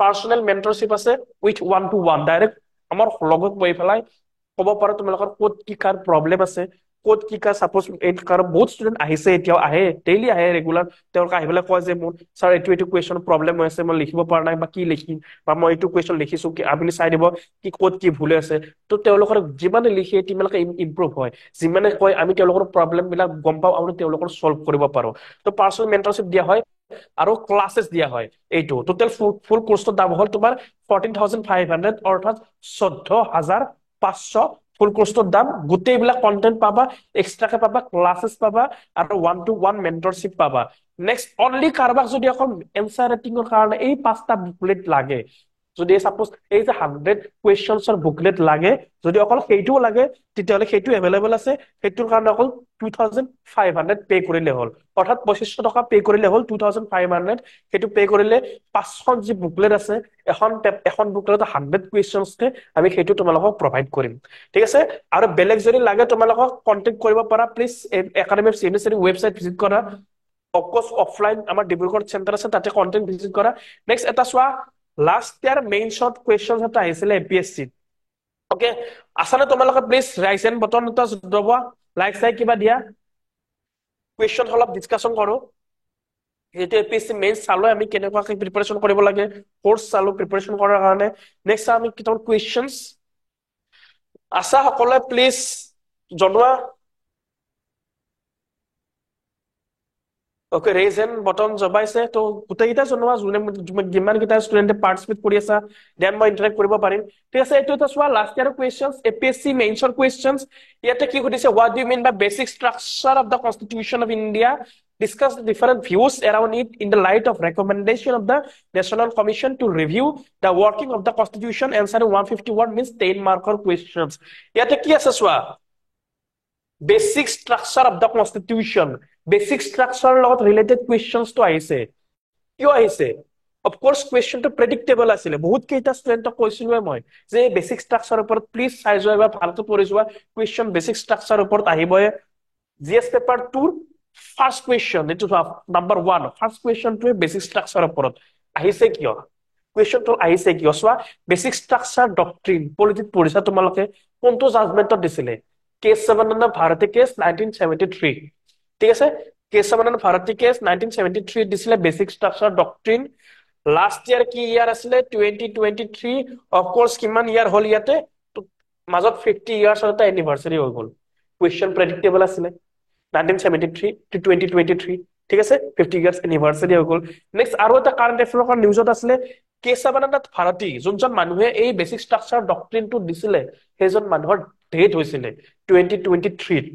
পাৰ্সোনেল মেন্টৰশ্বিপ আছে উইথ 1-to-1 ডাইৰেক্ট আমাৰ লগত বহি পেলাই ক'ব পাৰা তোমালোকৰ ক'ত কি কাৰ প্ৰবলেম আছে ক'ত কি কাৰ সাপোজ এই কাৰ বহুত ষ্টুডেন্ট আহিছে এতিয়াও আহে ডেইলি আহে ৰেগুলাৰ তেওঁলোক আহিবলৈ কয় যে মোৰ স্যাৰ এইটো কুৱেশ্যন প্ৰবলেম হৈ আছে মই লিখিব পৰা নাই বা কি লিখিম বা মই এইটো কুৱেশ্যন লিখিছো কি আপুনি চাই দিব কি ক'ত কি ভুল আছে তো তেওঁলোকৰ যিমানে লিখে তিমানকে ইমপ্ৰুভ হয় যিমানে কয় আমি তেওঁলোকৰ প্ৰবলেম বিলাক গম পাওঁ আৰু তেওঁলোকৰ সলভ কৰিব পাৰো তো পাৰ্সোনেল মেন্টৰশ্বিপ দিয়া হয় আৰু ক্লাसेস দিয়া হয় এইটো টোটাল ফুল কোৰ্সৰ দাম হ'ল তোমাৰ 14500 অৰ্থাৎ 14500 ফুল কোৰ্সৰ দাম গোটেইবিলাক কন্টেন্ট পাবা এক্সট্ৰাকে পাবা ক্লাसेस পাবা আৰু 1-to-1 মেন্টৰশ্বিপ পাবা নেক্সট অনলি কাৰবাক যদি অকল এনসাৰ ৰাইটিংৰ কাৰণে এই 5টা বুকলেট লাগে যদি সাপোজ এই যে 100 কুৱেশ্যনছৰ বুকলেট লাগে যদি অকল সেইটোও লাগে তেতিয়াহলে সেইটো এভেইলেবল আছে সেইটোৰ কাৰণে অকল 2500 পে কৰিলে হ'ল অৰ্থাৎ 2500 টকা পে কৰিলে হ'ল 2500 সেইটো পে কৰিলে 5খন যি বুকলেট আছে এখন বুকলেটত 100 কুৱেশ্যনছকে আমি সেইটো তোমালোকক প্ৰভাইড কৰিম ঠিক আছে আৰু বেলেগ যদি লাগে তোমালোকক কন্টাক্ট কৰিব পাৰা please academy of CMSC website visit কৰা অফকোৰ্স অফলাইন আমাৰ ডিব্ৰুগড় চেণ্টাৰ আছে তাতে কন্টেন্ট ভিজিট কৰা নেক্সট এটা চোৱা লাষ্ট ইয়াৰ মেইন শৰ্ট কুৱেশ্যনছ এটা আহিছিলে এপিএসসি ওকে আছানে তোমালোকে প্লিজ ৰাইজ এণ্ড বটন এটা দবাবা লাইক চাই কিবা দিয়া কুৱেশ্যন অলপ ডিসকাশন কৰো যেটো এপিএসসি মেইন চালো আমি কেনেকুৱাকৈ প্ৰিপাৰেচন কৰিব লাগে কোৰ্স চালো প্ৰিপাৰেচন কৰাৰ কাৰণে নেক্সট আমি কিতাপ কুৱেশ্যনছ আশা সকলে প্লিজ জনোৱা ওকে ৰেজ এণ্ড বটন জবাইছে তো গোটেইকেইটা জনোৱা যোনে যিমান কেইটা ষ্টুডেণ্টে পাৰ্টিচিপেট কৰি আছা দেন মই ইন্টাৰেক্ট কৰিব পাৰিম ঠিক আছে এইটো এটা চোৱা লাষ্ট ইয়াৰ কুৱেশ্যনছ এপিএসসি মেইনছৰ কুৱেশ্যনছ ইয়াতে কি সুধিছে what do you mean by basic structure of the constitution of India discuss the different views around it in the light of recommendation of the National Commission to review the working of the Constitution. Answer 151 means 10 marker questions. ইয়াতে কি আছে চোৱা basic structure of the Constitution basic structure লগত related questions to আহিছে কিয় আহিছে of course question to predictable আছিল বহুত কেইটা ষ্টুডেন্টক কৈছিলো মই যে basic structure ওপৰত প্লিজ চাই যোৱা বা ভালকৈ পঢ়ি যোৱা question basic structure ওপৰত আহিবয়ে GS paper 2 first question it is number 1 first question to basic structure উপৰত আহিছে কিয় কোয়েশ্চন তো আহিছে কিয় সোৱা বেসিক স্ট্ৰাকচাৰ ডক্ট্ৰিন পলিটিত পঢ়িছা তোমালোকে কোনটো জাজমেন্টত দিছিলে কেস 7 ভাৰতী কেস 1973 ঠিক আছে কেস 7 ভাৰতী কেস 1973 দিছিলে basic structure doctrine last year কি ইয়াৰ আছিলে 2023 অফ কোৰ্স কিমান ইয়াৰ হল ইয়াতে মাজত 50 ইয়াৰ্স এটা এনিভাৰ্সাৰি হৈ গল কোয়েশ্চন প্ৰেডিক্টেবল আছিলে 1973 to 2023 ঠিক আছে 50 years anniversary হৈ গল নেক্সট আৰু এটা কাৰেন্ট এফেয়াৰৰ নিউজত আছিলে কেশৱানন্দ ভাৰতী যোনজন মানুহে এই বেচিক ষ্ট্ৰাকচাৰ ডক্ট্ৰিনটো দিছিলে সেইজন মানুহৰ ডেথ হৈছিলে 2023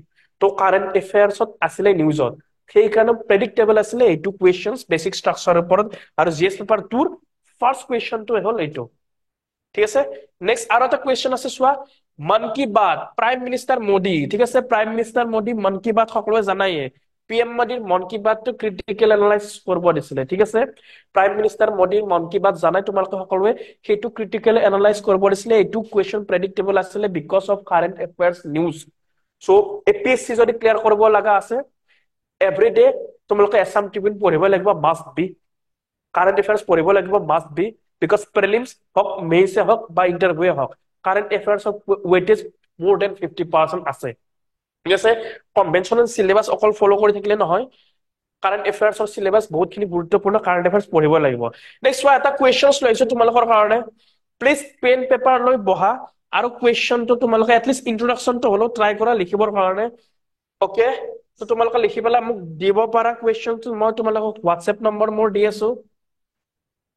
তো কাৰেণ্ট এফেয়াৰ্ছত আছিলে নিউজত সেইকাৰণে প্ৰেডিক্টেবল আছিলে এইটো কুৱেশ্যনছ বেচিক ষ্ট্ৰাকচাৰৰ ওপৰত আৰু জিএছ পেপাৰ 2ৰ ফাৰ্ষ্ট কুৱেশ্যনটো হ'ল এইটো ঠিক আছে নেক্সট আৰু এটা কুৱেশ্যন আছে চোৱা মন কি বাত প্ৰাইম মিনিষ্টাৰ মোদী ঠিক আছে প্ৰাইম মিনিষ্টাৰ মোদী মন কি বাত সকলোৱে জানায়ে পিএম মোদীৰ মন কি বাতটো ক্ৰিটিকেল এনালাইজ কৰিব দিছিলে ঠিক আছে প্ৰাইম মিনিষ্টাৰ মোদীৰ মন কি বাত জানাই তোমালোকে সকলোৱে সেইটো ক্ৰিটিকেল এনালাইজ কৰিব দিছিলে এইটো কুৱেশ্যন প্ৰেডিক্টেবল আছিলে because of current affairs news so APS-C যদি ক্লিয়াৰ কৰিব লগা আছে এভৰিডে তোমালোকে এছাম ট্ৰিবিউন পঢ়িব লাগিব মাষ্ট বি কাৰেণ্ট এফেয়াৰ্ছ পঢ়িব লাগিব মাষ্ট বি বিকজ প্ৰিলিমছ হওক মেইনছে হওক বা ইণ্টাৰভিউৱে হওক কাৰেণ্ট এফেয়াৰ্ছৰ ৱেটেজ মোৰ দেন 50% আছে ঠিক আছে কনভেনচনেল চিলেবাছ অকল ফলো কৰি থাকিলে নহয় কাৰেণ্ট এফেয়াৰ্ছৰ চিলেবাছ বহুতখিনি গুৰুত্বপূৰ্ণ কাৰেণ্ট এফেয়াৰ্ছ পঢ়িব লাগিব নেক্সট চোৱা এটা কুৱেশ্যনছ লৈছো তোমালোকৰ কাৰণে প্লিজ পেন পেপাৰ লৈ বহা আৰু কুৱেশ্যনটো তোমালোকে এটলিষ্ট ইন্ট্ৰডাকশ্যনটো হ'লেও ট্ৰাই কৰা লিখিবৰ কাৰণে ওকে তো তোমালোকে লিখি পেলাই মোক দিব পাৰা কুৱেশ্যনটো মই তোমালোকক হোৱাটছএপ নম্বৰ মোৰ দি আছো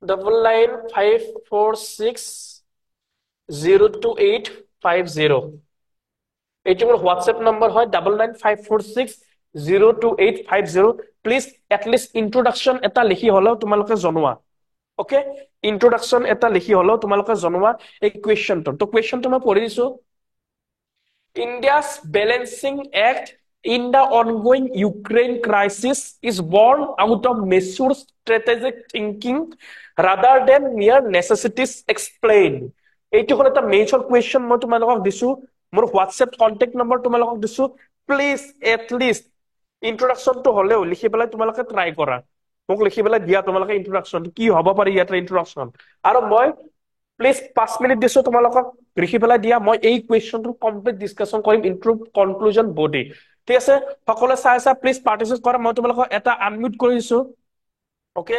9954602850 এইটো মোৰ হোৱাটছএপ নম্বৰ হয় 9954602850 প্লিজ এটলিষ্ট ইন্ট্ৰডাকশ্যন এটা লিখি হলেও তোমালোকে জনোৱা ওকে ইন্ট্ৰডাকশ্যন এটা লিখি হলেও তোমালোকে জনোৱা এই কুৱেশ্যনটো তো কুৱেশ্যনটো মই পঢ়ি দিছো India's balancing act in the ongoing Ukraine crisis is born out of mature strategic thinking rather than mere necessities explained. এইটো হ'ল এটা মেজৰ কুৱেশ্যন মই তোমালোকক দিছো মোৰ হোৱাটছএপ কন্টেক্ট নম্বৰ তোমালোকক দিছো প্লিজ এটলিষ্ট ইন্ট্ৰডাকশ্যনটো হলেও লিখি পেলাই তোমালোকে ট্ৰাই কৰা মোক লিখি পেলাই দিয়া তোমালোকে ইন্ট্ৰডাকশ্যন কি হ'ব পাৰে ইয়াতে ইন্ট্ৰডাকশ্যন আৰু মই প্লিজ 5 মিনিট দিছো তোমালোকক লিখি পেলাই দিয়া মই এই কুৱেশ্যনটো কমপ্লিট ডিছকাশ্যন কৰিম ইনট্ৰো কনক্লুজন বডি ঠিক আছে সকলোৱে চাই প্লিজ পাৰ্টিচিপেট কৰা মই তোমালোকক এটা আনমিউট কৰি দিছো ওকে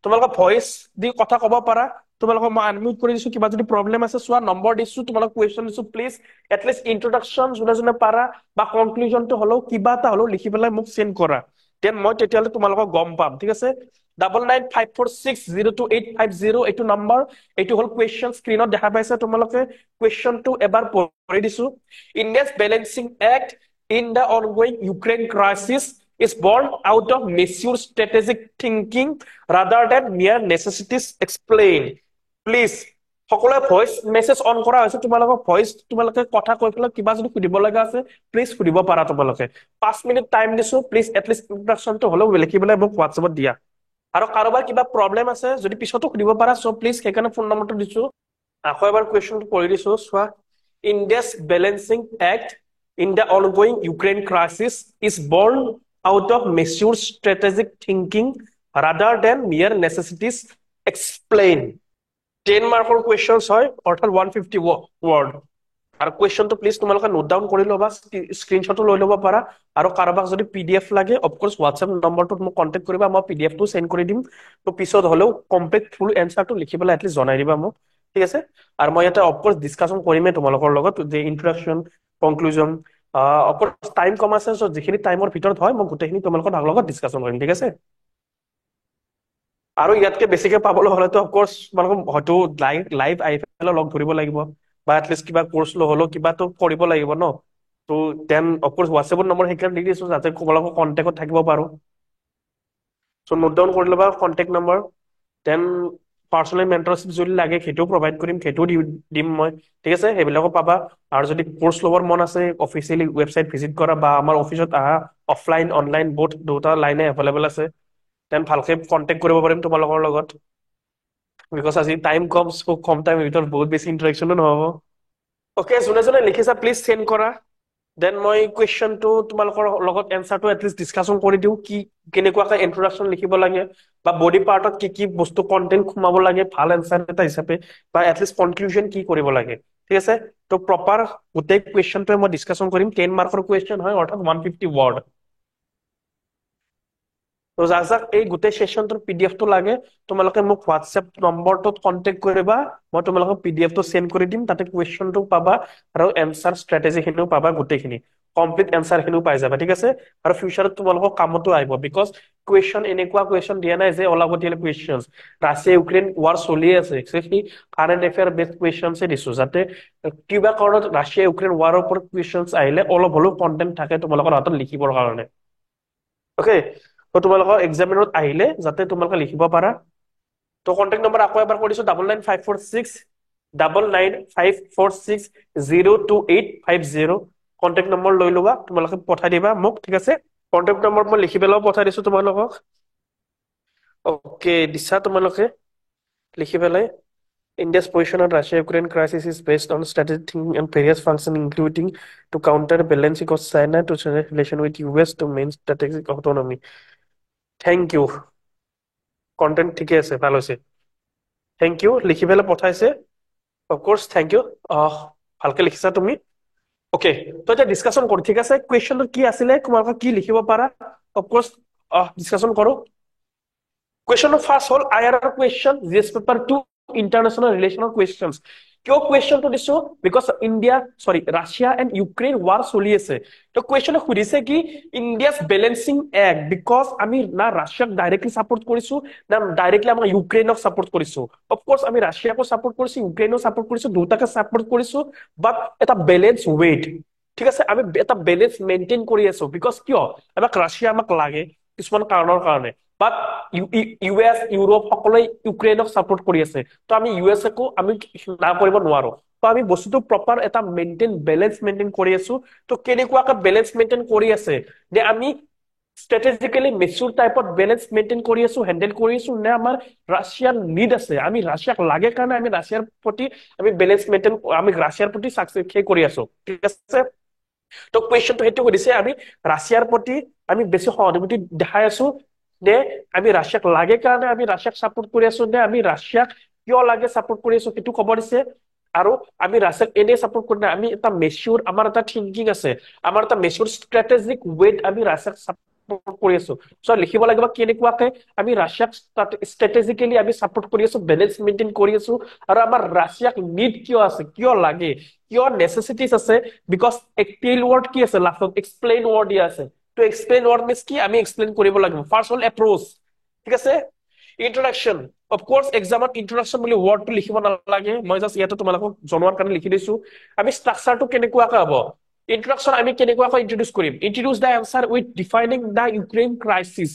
তোমালোকৰ ভইচ দি কথা ক'ব পাৰা তোমালোকক মই আনমিউট কৰি দিছো কিবা যদি প্ৰবলেম আছে চোৱা নম্বৰ দিছো তোমালোক কুৱেশ্যন দিছো প্লিজ এটলিষ্ট ইন্ট্ৰডাকশ্যন যোনে পাৰা বা কনক্লুজনটো হলেও কিবা এটা হলেও লিখি পেলাই মোক সেন্ড কৰা দেন মই তেতিয়ালে তোমালোকক গম পাম ঠিক আছে 9954602850 এইটো নম্বৰ এইটো হল কুৱেশ্যন স্ক্ৰিনত দেখা পাইছে তোমালোকে কুৱেশ্যনটো এবাৰ পঢ়ি দিছো India's balancing act in the ongoing Ukraine crisis is born out of mature strategic thinking rather than mere necessities explained please সকলোৱে ভইচ মেছেজ অন কৰা হৈছে তোমালোকৰ ভইচ তোমালোকে কথা কৈ পেলাই কিবা যদি সুধিব লগা আছে প্লিজ সুধিব পাৰা তোমালোকে 5 মিনিট টাইম দিছো প্লিজ এটলিষ্ট ইন্ট্ৰডাকশ্যনটো হলেও লিখি পেলাই মোক হোৱাটছএপত দিয়া আৰু কাৰোবাৰ কিবা প্ৰবলেম আছে যদি পিছতো সুধিব পাৰা সো প্লিজ সেইকাৰণে ফোন নম্বৰটো দিছো আকৌ এবাৰ কুৱেশ্যনটো পঢ়ি দিছো চোৱা India's balancing act in the ongoing Ukraine crisis is born out of mature strategic thinking rather than mere necessities explained 10 মাৰ্কৰ কুৱেশ্যনছ হয় অৰ্থাৎ 150 ৱৰ্ড আৰু কুৱেশ্যনটো প্লিজ তোমালোকে নোট ডাউন কৰি ল'বা স্ক্ৰীনশ্বটো লৈ ল'ব পাৰা আৰু কাৰোবাক যদি পিডিএফ লাগে অফকোৰ্স হোৱাটছএপ নম্বৰটোত মোক কন্টেক্ট কৰিবা মই পিডিএফটো সেন্ড কৰি দিম তো পিছত হলেও কমপ্লিট ফুল এনসাৰটো লিখি পেলাই এটলিষ্ট জনাই দিবা মোক ঠিক আছে আৰু মই এটা অফকোৰ্স ডিসকাশন কৰিমে তোমালোকৰ লগত যে ইন্ট্ৰডাকশ্যন কনক্লুজন অফকোৰ্স টাইম কম আছে সো যিখিনি টাইমৰ ভিতৰত হয় মই গোটেইখিনি তোমালোকৰ লগত ডিসকাশন কৰিম ঠিক আছে আৰু ইয়াতকে বেছিকে পাবলৈ হলেতো অফকোৰ্স তোমালোকক হয়তো লাইভ আইপিএল লগ ধৰিব লাগিব বা এটলিষ্ট কিবা কোৰ্স লো হলো কিবাটো কৰিব লাগিব ন তো দেন অফকোৰ্স হোৱাটছএপৰ নম্বৰ সেইকাৰণে দি দিছো যাতে তোমালোকক কন্টেক্টত থাকিব পাৰো সো নোট ডাউন কৰি ল'বা কন্টেক্ট নম্বৰ দেন পাৰ্সোনাল মেন্টৰশিপ যদি লাগে সেইটোও প্ৰভাইড কৰিম সেইটোও দিম মই ঠিক আছে সেইবিলাকো পাবা আৰু যদি কোৰ্স ল'বৰ মন আছে অফিচিয়েলি ৱেবসাইট ভিজিট কৰা বা আমাৰ অফিচত আহা অফলাইন অনলাইন বোথ দুটা লাইনে এভেইলেবল আছে দেন ভালকে কন্টেক্ট কৰিব পাৰিম তোমালোকৰ লগত বিকজ আজি টাইম কম সো কম টাইম ভিতৰত বহুত বেছি ইন্টাৰেকশ্যনো নহব ওকে যোনে লিখিছা প্লিজ সেন্ড কৰা দেন মই কুৱেশ্যনটো তোমালোকৰ লগত এনসাৰটো এটলিষ্ট ডিসকাশন কৰি দিও কি কেনেকুৱাকৈ ইন্ট্ৰডাকশ্যন লিখিব লাগে বা বডি পাৰ্টত কি বস্তু কন্টেন্ট খুমাব লাগে ভাল এনসাৰ এটা হিচাপে বা এটলিষ্ট কনক্লুজন কি কৰিব লাগে ঠিক আছে তো প্ৰপাৰ গোটেই কুৱেশ্যনটো মই ডিসকাশন কৰিম 10 মাৰ্কৰ কুৱেশ্যন হয় অৰ্থাৎ 150 ৱৰ্ড তো যাক এই গোটেই সেশনটোৰ পিডিএফটো লাগে তোমালোকে মোক হোৱাটছএপ নম্বৰটোত কন্টেক্ট কৰিবা মই তোমালোকক পিডিএফটো সেন্ড কৰি দিম তাতে কুৱেশ্যনটো পাবা আৰু এনসাৰ ষ্ট্ৰেটেজি খিনিও পাবা গোটেইখিনি কমপ্লিট এনসাৰ খিনিও পাই যাবা ঠিক আছে আৰু ফিউচাৰত তোমালোকক কামতো আহিব বিকজ কুৱেশ্যন এনেকুৱা কুৱেশ্যন দিয়া নাই যে অলাগতিয়াল কুৱেশ্যন ৰাছিয়া ইউক্ৰেইন ৱাৰ চলি আছে সেই কাৰেণ্ট এফেয়াৰ বেছড কুৱেশ্যনছে দিছো যাতে কিবা কাৰণত ৰাছিয়া ইউক্ৰেইন ৱাৰৰ ওপৰত কুৱেশ্যন আহিলে অলপ হ'লেও কণ্টেণ্ট থাকে তোমালোকৰ হাতত লিখিবৰ কাৰণে অ'কে তো তোমালোকৰ এক্সামিনত আহিলে যাতে তোমালোকে লিখিব পাৰা তো কণ্টেক্ট নম্বৰ আকৌ এবাৰ কৈ দিছো 99546945460285 কণ্টেক্ট নম্বৰ লৈ লোৱা তোমালোকে পঠাই দিবা মোক ঠিক আছে কণ্টেক্ট নম্বৰ মই লিখি পেলাও পঠাই দিছো তোমালোকক অ'কে দিছা তোমালোকে লিখি পেলাই India's position on Russia-Ukraine crisis is based on strategic thinking and various functions, including to counter balancing of China to relation with US to main strategic autonomy. Thank you. Content ঠিকে আছে ভাল হৈছে Thank you. লিখি পেলাই পঠাইছে Of course, thank you. ভালকে লিখিছা তুমি okay তো এটা ডিসকাশন কৰো ঠিক আছে কুৱেশ্যনটো কি আছিলে তোমালোকে কি লিখিব পাৰা Of course, ডিসকাশন কৰো Question of first whole IRR question, GS paper 2 international relational questions. Kyo question to diso because Russia and Ukraine war choli ase. To question khudise ki India's balancing act because ami na Russia directly support korisu na directly ama Ukraine ok support korisu. Of course ami Russia ko support korisu Ukraine ko support korisu dutake support korisu but eta balance weight. ঠিক আছে আমি এটা balance maintain কৰি আছো because কিয় আমাক Russia আমাক লাগে কিছুমান কাৰণৰ কাৰণে বাট ইউএছ ইউৰোপ সকলোৱে ইউক্ৰেইনক সাপোৰ্ট কৰি আছে তো আমি ইউএছএ কো আমি না কৰিব নোৱাৰো তো আমি বস্তুটো প্ৰপাৰ এটা মেইনটেইন ব্যালেন্স মেইনটেইন কৰি আছো তো কেনেকুৱাকে ব্যালেন্স মেইনটেইন কৰি আছে যে আমি strategically mature type of balance maintain কৰি আছো হ্যান্ডেল কৰি আছো নে আমাৰ ৰাছিয়াৰ নিড আছে আমি ৰাছিয়াক লাগে কাৰণে আমি ৰাছিয়াৰ প্ৰতি আমি ব্যালেন্স মেইনটেইন আমি ৰাছিয়াৰ প্ৰতি সাকসেস কৰি আছো ঠিক আছে তো কোৱেশ্চনটো হেতু কৰিছে আমি ৰাছিয়াৰ প্ৰতি আমি বেছি সহানুভূতি দেখাই আছো নে আমি ৰাছিয়াক লাগে কাৰণে আমি ৰাছিয়াক সাপোৰ্ট কৰি আছো নে আমি ৰাছিয়াক কিয় লাগে সাপোৰ্ট কৰি আছো হেতু খবৰ দিছে আৰু আমি ৰাছিয়াক এনে সাপোৰ্ট কৰি না আমি এটা মেচিউৰ আমাৰ এটা থিংকিং আছে আমাৰ এটা মেচিউৰ স্ট্ৰেটেজিক ৱেট আমি ৰাছিয়াক সাপোৰ্ট কৰি আছো সো লিখিব লাগিব কেনেকুৱাকে আমি ৰাছিয়াক স্ট্ৰেটেজিক্যালি আমি সাপোৰ্ট কৰি আছো ব্যালেন্স মেইনটেইন কৰি আছো আৰু আমাৰ ৰাছিয়াক নিড কিয় আছে কিয় লাগে কিয় নেসেসিটিস আছে বিকজ এক টেইল ওয়ার্ড কি আছে লাস্টত এক্সপ্লেইন ওয়ার্ড দিয়া আছে তো এক্সপ্লেইন ওয়ার্ড মিন্স কি আমি এক্সপ্লেইন কৰিব লাগিব ফাৰ্স্ট হল এপ্ৰোচ ঠিক আছে ইন্ট্ৰোডাকশন অফ কোৰ্স এক্সামত ইন্ট্ৰোডাকশন বুলি ওয়াৰ্ডটো লিখিব নালাগে মই জাস্ট ইয়াতে তোমালোকক জনোৱাৰ কাৰণে লিখি দিছো আমি স্ট্ৰাকচাৰটো কেনেকুৱাকে হ'ব ইন্ট্ৰোডাকশন আমি কেনেকুৱাকৈ ইন্ট্ৰোডিউস কৰিম introduce the answer with defining the Ukraine crisis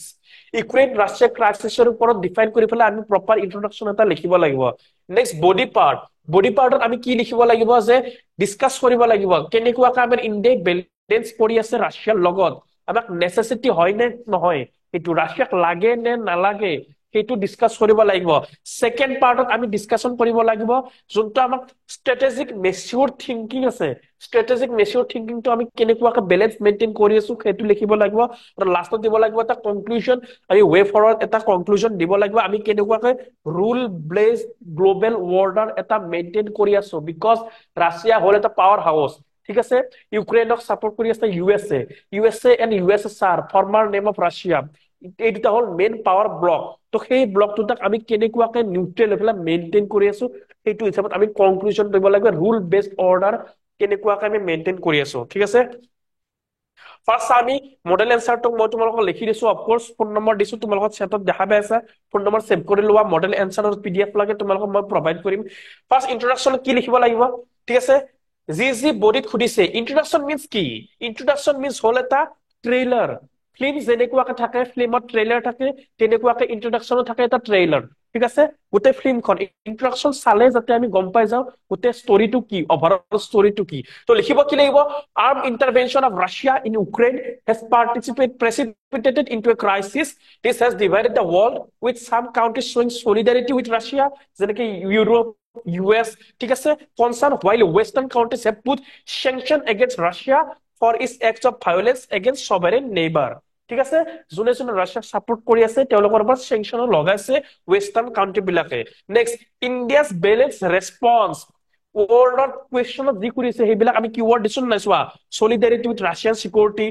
Ukraine Russia ক্ৰাইসিসৰ ওপৰত ডিফাইন কৰি পেলাই আমি প্ৰপাৰ ইন্ট্ৰোডাকশন এটা লিখিব লাগিব নেক্সট বডি পাৰ্টত আমি কি লিখিব লাগিব যে ডিসকাস কৰিব লাগিব কেনেকুৱাকৈ আমাৰ ইণ্ডিয়া বেলেন্স কৰি আছে ৰাছিয়াৰ লগত আমাক নেসেসিটি হয় নে নহয় এটো ৰাছিয়াক লাগে নে নালাগে হেতু ডিসকাস কৰিব লাগিব সেকেন্ড পাৰ্টত আমি ডিসকাশন কৰিব লাগিব যোনটো আমাক স্ট্ৰেটেজিক মেচিউৰ থিংকিং আছে স্ট্ৰেটেজিক মেচিউৰ থিংকিংটো আমি কেনেকুৱাকৈ ব্যালেন্স মেইনটেইন কৰি আছো হেতু লিখিব লাগিব আৰু লাষ্টত দিব লাগিব এটা কনক্লুজন আমি ৱে ফৰৱাৰ্ড এটা কনক্লুজন দিব লাগিব আমি কেনেকুৱাকৈ ৰুল বেসড গ্লোবাল অৰ্ডাৰ এটা মেইনটেইন কৰি আছো বিকজ ৰাছিয়া হল এটা পাৱাৰ হাউস ঠিক আছে ইউক্ৰেইনক সাপোৰ্ট কৰি আছে USA and USSR former name of Russia এই দুটা হল মেইন পাৱাৰ ব্লক তো সেই ব্লকটোক আমি কেনেকুৱাকৈ নিউট্ৰেল হৈ মেইনটেইন কৰি আছো সেইটো হিচাপত আমি কনক্লুজন দিব লাগিব ৰুল বেসড অৰ্ডাৰ কেনেকুৱাকৈ আমি মেইনটেইন কৰি আছো ঠিক আছে ফাৰ্স্ট আমি মডেল এনসাৰটো মই তোমালোকক লিখি দিছো অফ কোৰ্স ফোন নম্বৰ দিছো তোমালোকক চেটত দেখা পাই আছে ফোন নম্বৰ সেভ কৰি লোৱা মডেল এনসাৰৰ পিডিএফ লাগে তোমালোকক মই প্ৰভাইড কৰিম ফাৰ্স্ট ইন্ট্ৰোডাকশন কি লিখিব লাগিব ঠিক আছে জি বডিত খুদিছে ইন্ট্ৰোডাকশন মিন্স কি ইন্ট্ৰোডাকশন মিন্স হল এটা ট্ৰেইলাৰ ফিল্ম যেনেকুৱাকে থাকে ফিল্মত ট্ৰেইলাৰ থাকে তেনেকুৱাকে ইন্ট্ৰোডাকশনো থাকে এটা ট্ৰেইলাৰ ঠিক আছে গোটেই ফিল্মখন ইন্ট্ৰোডাকশন চালে যাতে আমি গম পাই যাও গোটেই ষ্টৰীটো কি ওভাৰঅল ষ্টৰীটো কি তো লিখিব কি লাগিব arm intervention of Russia in Ukraine has precipitated into a crisis this has divided the world with some countries showing solidarity with Russia যেনেকে ইউৰোপ US ঠিক আছে concern while western countries have put sanction against Russia for its acts of violence against sovereign neighbor ঠিক আছে যোনে যোনে ৰাছিয়াক support কৰি আছে তেওঁলোকৰ ওপৰত স্যাংচন লগাইছে ওয়েস্টাৰ্ন কান্ট্ৰি বিলাকে নেক্সট ইন্ডিয়াস ব্যালেন্স ৰেসপন্স ওয়াৰ্ল্ডত কোৱেশ্চনত যি কৰিছে সেইবিলাক আমি কিৱৰ্ড দিছো নাই চোৱা solidarity with Russian security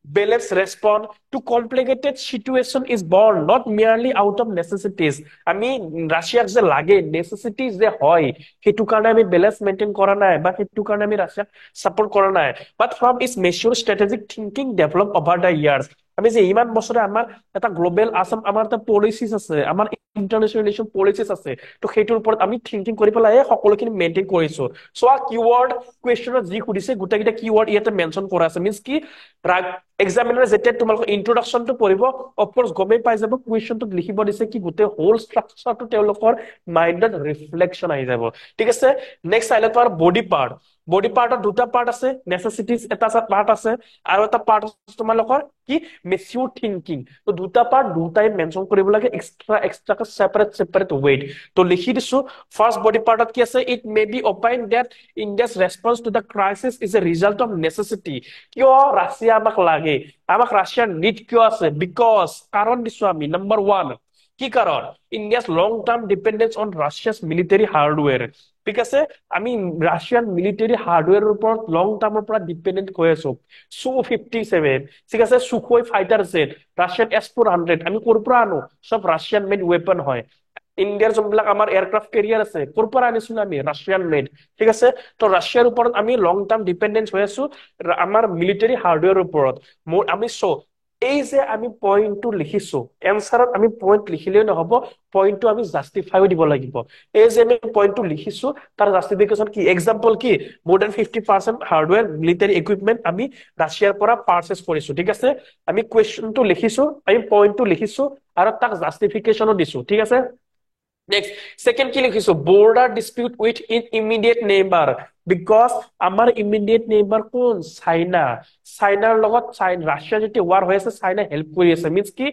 Balanced response to complicated situation is born not merely out of necessities. আমি রাশিয়াক যে লাগে necessities যে হয় সেইটো কাৰণে আমি বেলেন্স মেইনটেইন কৰা নাই বা সেইটো কাৰণে আমি ৰাছিয়াক সাপোৰ্ট কৰা নাই but from its mature strategic thinking developed over the years. আমি যে ইমান বছৰে আমাৰ এটা গ্লোবেল আসাম আমাৰ এটা পলিচিছ আছে আমাৰ ইন্টাৰনেশ্যনেল ৰিলেশ্যন পলিচিছ আছে তো সেইটোৰ ওপৰত আমি থিংকিং কৰি পেলাই সকলোখিনি মেইনটেইন কৰিছো সো আ কিৱৰ্ড কুৱেশ্যনত যি সুধিছে গোটেইকেইটা কিৱৰ্ড ইয়াতে মেনশ্যন কৰা আছে মিন্স কি এক্সামিনাৰে যেতিয়া তোমালোকৰ ইন্ট্ৰডাকশ্যনটো পঢ়িব অফকোৰ্স গমেই পাই যাব কুৱেশ্যনটোত লিখিব দিছে কি গোটেই হোল ষ্ট্ৰাকচাৰটো তেওঁলোকৰ মাইণ্ডত ৰিফ্লেকশ্যন আহি যাব ঠিক আছে নেক্সট আহিলে তোমাৰ বডি পাৰ্টৰ দুটা পাৰ্ট আছে নেচেচিটিজ এটা পাৰ্ট আছে আৰু এটা পাৰ্ট আছে তোমালোকৰ কি মেচিউৰ থিংকিং তো দুটা পাৰ্ট দুটাই মেনশ্যন কৰিব লাগে এক্সট্ৰাকে সেপাৰেট ৱেইট তো লিখি দিছো ফাৰ্ষ্ট বডি পাৰ্টত কি আছে it may be opine that India's response to the crisis is a result of necessity কিয় ৰাছিয়া আমাক লাগে আমাক ৰাছিয়াৰ নিড কিয় আছে বিকজ কাৰণ দিছো আমি নাম্বাৰ ওৱান কি কাৰণ India's long term dependence on Russia's military hardware ঠিক আছে আমি রাশিয়ান মিলিটারি হার্ডওয়্যারের উপর লং টার্মের পর ডিপেন্ডেন্ট হয়ে আছো Su-57 ঠিক আছে Sukhoi fighter jet Russian S-400 আমি কোর পৰা আনো সব ৰাশিয়ান মেড ওয়েপন হয় ইন্ডিয়াৰ যোনবিলাক আমাৰ এয়াৰক্ৰাফ্ট কেৰিয়াৰ আছে কোৰ পৰা আনিছো আমি ৰাছিয়ান মেড ঠিক আছে তো ৰাছিয়াৰ ওপৰত আমি লং টাৰ্ম ডিপেন্ডেন্স হৈ আছো আমাৰ মিলিটাৰী হাৰ্ডৱেৰৰ ওপৰত আমি এই যে আমি পইণ্টটো লিখিছো এনসাৰত আমি পইণ্ট লিখিলেই নহব পইণ্টটো আমি জাষ্টিফাইও দিব লাগিব এই যে আমি পইণ্টটো লিখিছো তাৰ জাষ্টিফিকেশন কি এক্সাম্পল কি মোৰ দেন 50% হাৰ্ডৱেৰ মিলিটাৰী ইকুইপমেন্ট আমি ৰাছিয়াৰ পৰা পাৰচেজ কৰিছো ঠিক আছে আমি কুৱেশ্যনটো লিখিছো আমি পইণ্টটো লিখিছো আৰু তাক জাষ্টিফিকেশনো দিছো ঠিক আছে নেক্সট সেকেন্ড কি লিখিছো border dispute with in immediate neighbour because আমাৰ ইমিডিয়েট নেইবাৰ কোন চাইনাৰ লগত ৰাছিয়া যেতিয়া ৱাৰ হৈ আছে চাইনা হেল্প কৰি আছে মিন্স কি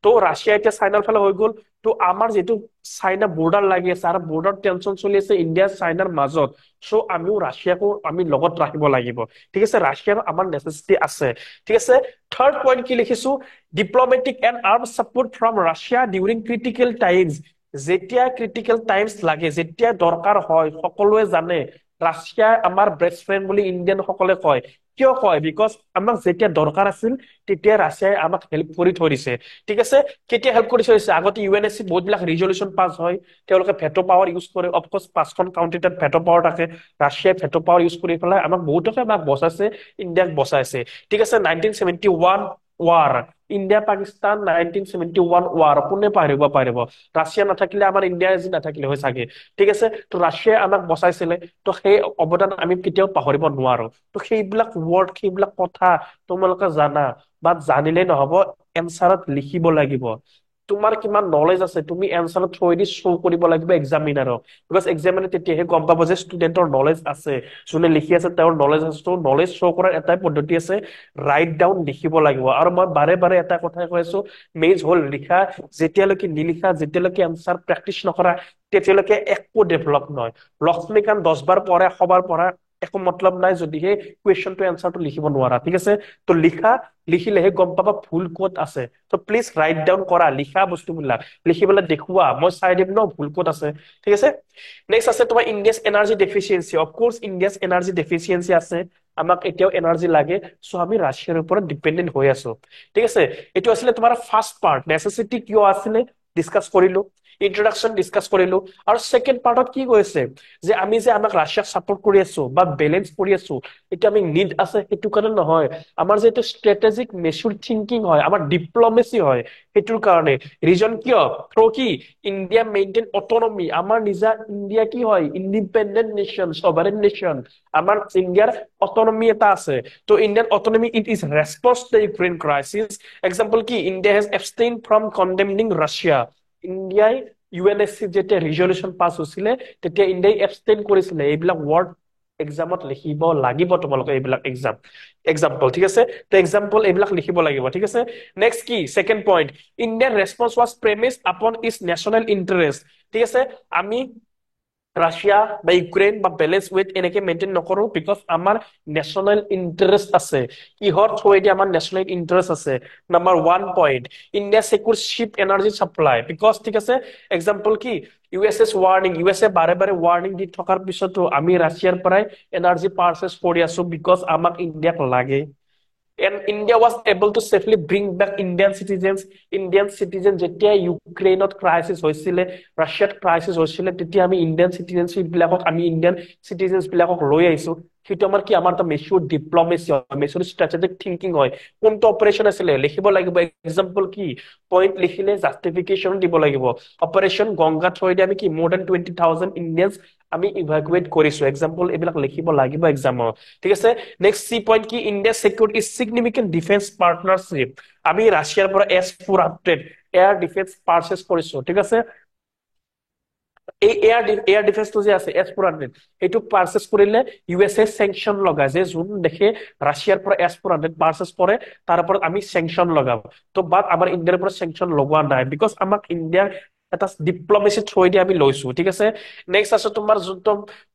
তো ৰাছিয়া এতিয়া চাইনাৰ ফালে হৈ গল তো আমাৰ যেটো চাইনা বৰ্ডাৰ লাগি আছে আৰু বৰ্ডাৰ টেনচন চলি আছে ইণ্ডিয়া চাইনাৰ মাজত সো আমিও ৰাছিয়াকো আমি লগত ৰাখিব লাগিব ঠিক আছে ৰাছিয়াৰ আমাৰ নেচেছিটি আছে ঠিক আছে থাৰ্ড পইণ্ট কি লিখিছো diplomatic and arm support from Russia during critical times যেতিয়া ক্ৰিটিকেল টাইমছ লাগে যেতিয়া দৰকাৰ হয় সকলোৱে জানে ৰাছিয়া আমাৰ বেষ্ট ফ্ৰেণ্ড বুলি ইণ্ডিয়ান সকলে কয় কিয় কয় বিকজ আমাক যেতিয়া দৰকাৰ আছিল তেতিয়া ৰাছিয়াই আমাক হেল্প কৰি থৈ দিছে ঠিক আছে কেতিয়া হেল্প কৰি থৈ দিছে আগতে ইউএনএছচি বহুত বিলাক ৰিজলিউচন পাছ হয় তেওঁলোকে ভেটো পাৱাৰ ইউজ কৰে অফকোৰ্স পাঁচখন কাউন্ট্ৰীত ভেটো পাৱাৰ থাকে ৰাছিয়াই ভেটো পাৱাৰ ইউজ কৰি পেলাই আমাক বহুতকে আমাক বচাইছে ইণ্ডিয়াক বচাইছে ঠিক আছে 1971 ৱাৰ ইণ্ডিয়া পাকিস্তান 1971 ৱাৰ কোনে পাৰিব ৰাছিয়া নাথাকিলে আমাৰ ইণ্ডিয়া আজি নাথাকিলে হয় চাগে ঠিক আছে তো ৰাছিয়াই আমাক বচাইছিলে তো সেই অৱদান আমি কেতিয়াও পাহৰিব নোৱাৰো তো সেইবিলাক ৱৰ্ড সেইবিলাক কথা তোমালোকে জানা বা জানিলে নহব এনসাৰত লিখিব লাগিব তোমাৰ কিমান নলেজ আছে তুমি এনসাৰত থৈ দি শ্ব' কৰিব লাগিব এক্সামিনাৰক বিকজ এক্সামিনাৰ তেতিয়াহে গম পাব যে ষ্টুডেণ্টৰ নলেজ আছে যোনে লিখি আছে তেওঁৰ নলেজ আছে তো নলেজ শ্ব' কৰাৰ এটাই পদ্ধতি আছে ৰাইট ডাউন লিখিব লাগিব আৰু মই বাৰে বাৰে এটা কথাই কৈ আছো মেজ হল লিখা যেতিয়ালৈকে নিলিখা যেতিয়ালৈকে এনসাৰ প্ৰেক্টিচ নকৰা তেতিয়ালৈকে একো ডেভেলপ নহয় লক্ষ্মীকান্ত 10 বাৰ পঢ়ে 100 বাৰ পঢ়া একো মতলব নাই যদিহে কুৱেশ্যনটো এনসাৰটো লিখিব নোৱাৰা ঠিক আছে তো লিখা লিখিলেহে গম পাবা ভুল ক'ত আছে তো প্লিজ ৰাইট ডাউন কৰা লিখা বস্তুবিলাক লিখিবলৈ দেখুওৱা মই চাই দিম ন ভুল ক'ত আছে ঠিক আছে নেক্সট আছে তোমাৰ India's energy deficiency of course India's energy deficiency আছে আমাক এতিয়াও এনাৰ্জি লাগে সো আমি ৰাছিয়াৰ ওপৰত ডিপেন্ডেন্ট হৈ আছো ঠিক আছে এটো আছিলে তোমাৰ ফাৰ্স্ট পাৰ্ট নেসেসিটি কিয় আছিলে ডিসকাস কৰিলো ইন্ট্ৰোডাকশন ডিসকাস কৰিলো আৰু সেকেন্ড পাৰ্টত কি কৈছে যে আমি যে আমাক ৰাছিয়াক সাপোৰ্ট কৰি আছো বা বেলেন্স কৰি আছো এটা আমি নিড আছে হেতু কাৰণে নহয় আমাৰ যে এটা স্ট্ৰেটেজিক মেচুৰ থিংকিং হয় আমাৰ ডিপ্লোমেসি হয় হেতুৰ কাৰণে ৰিজন কিয় থ্ৰু কি ইণ্ডিয়া মেইনটেইন অটোনমি আমাৰ নিজা ইণ্ডিয়া কি হয় ইন্ডিপেন্ডেন্ট নেশন সভাৰেন নেশন আমাৰ ইণ্ডিয়াৰ অটোনমি এটা আছে তো Indian autonomy it is response to Ukraine crisis example কি India has abstained from condemning Russia ইণ্ডিয়াই ইউএনএছচি যেতিয়া ৰিজলিউচন পাছ হৈছিলে তেতিয়া ইণ্ডিয়াই এবষ্টেইন কৰিছিলে এইবিলাক ৱৰ্ড এক্সামত লিখিব লাগিব তোমালোকে এইবিলাক এক্সাম্পল ঠিক আছে তো এক্সাম্পল এইবিলাক লিখিব লাগিব ঠিক আছে নেক্সট কি সেকেন্ড পইণ্ট ইণ্ডিয়ান ৰেসপন্স ওয়াজ প্ৰেমিসড আপন ইটস ন্যাশনাল ইন্টাৰেস্ট ঠিক আছে আমি ৰাশিয়া বা ইউক্ৰেন বা বেলেন্স উইথ এনেকে মেইনটেইন নকৰো বিকজ আমাৰ ন্যাশনাল ইন্টাৰেস্ট আছে কিহৰ থ্ৰুৱেদি আমাৰ ন্যাশনাল ইন্টাৰেস্ট আছে number 1 point India secure ship energy supply because ঠিক আছে এক্সাম্পল কি ইউএসএস ওয়াৰ্নিং ইউএসএ বাৰে বাৰে ওয়াৰ্নিং দি থকাৰ পিছতো আমি ৰাছিয়াৰ পৰাই এনাৰ্জি পাৰচেজ কৰি আছো বিকজ আমাক ইণ্ডিয়াক লাগে and India was able to safely bring back Indian citizens যেতিয়া ইউক্ৰেইনত ক্ৰাইচিছ হৈছিলে, ৰাছিয়াত ক্ৰাইচিছ হৈছিলে, তেতিয়া আমি ইণ্ডিয়ান চিটিজেনশ্বিপ বিলাকক আমি ইণ্ডিয়ান চিটিজেনছ বিলাকক লৈ আহিছো। সেইটো আমাৰ কি, আমাৰ এটা মেচিউৰ ডিপ্লমেচি হয়, মেচিউৰ ষ্ট্ৰেটেজিক থিংকিং হয়। কোনটো অপাৰেশ্যন আছিলে লিখিব লাগিব, এক্সাম্পল কি, পইণ্ট লিখিলে জাষ্টিফিকেশ্যন দিব লাগিব। অপাৰেশ্যন গংগা থ্ৰুৱেদি আমি কি more than 20,000 ইণ্ডিয়ানছ আমি ইভাকুৱেট কৰিছো, এক্সাম্পল এইবিলাক লিখিব লাগিব এক্সামত। ঠিক আছে, নেক্সট চি পইণ্ট কি, India secured is significant defense partnership, আমি ৰাছিয়াৰ পৰা S-400 এয়াৰ ডিফেন্স পাৰ্চেছ কৰিছো। ঠিক আছে, এই এয়াৰ ডিফেন্সটো যে আছে S-400, এইটো পাৰ্চেছ কৰিলে USA চেংচন লগায়, যে যোন দেশে ৰাছিয়াৰ পৰা S-400 পাৰ্চেছ কৰে তাৰ ওপৰত আমি চেংচন লগাম। তো বাট আমাৰ ইণ্ডিয়াৰ পৰা চেংচন লগোৱা নাই, বিকজ আমাক ইণ্ডিয়াৰ এটা ডিপ্লমেচি থ্ৰুৱেদি আমি লৈছো। ঠিক আছে, নেক্সট আছে তোমাৰ যোনটো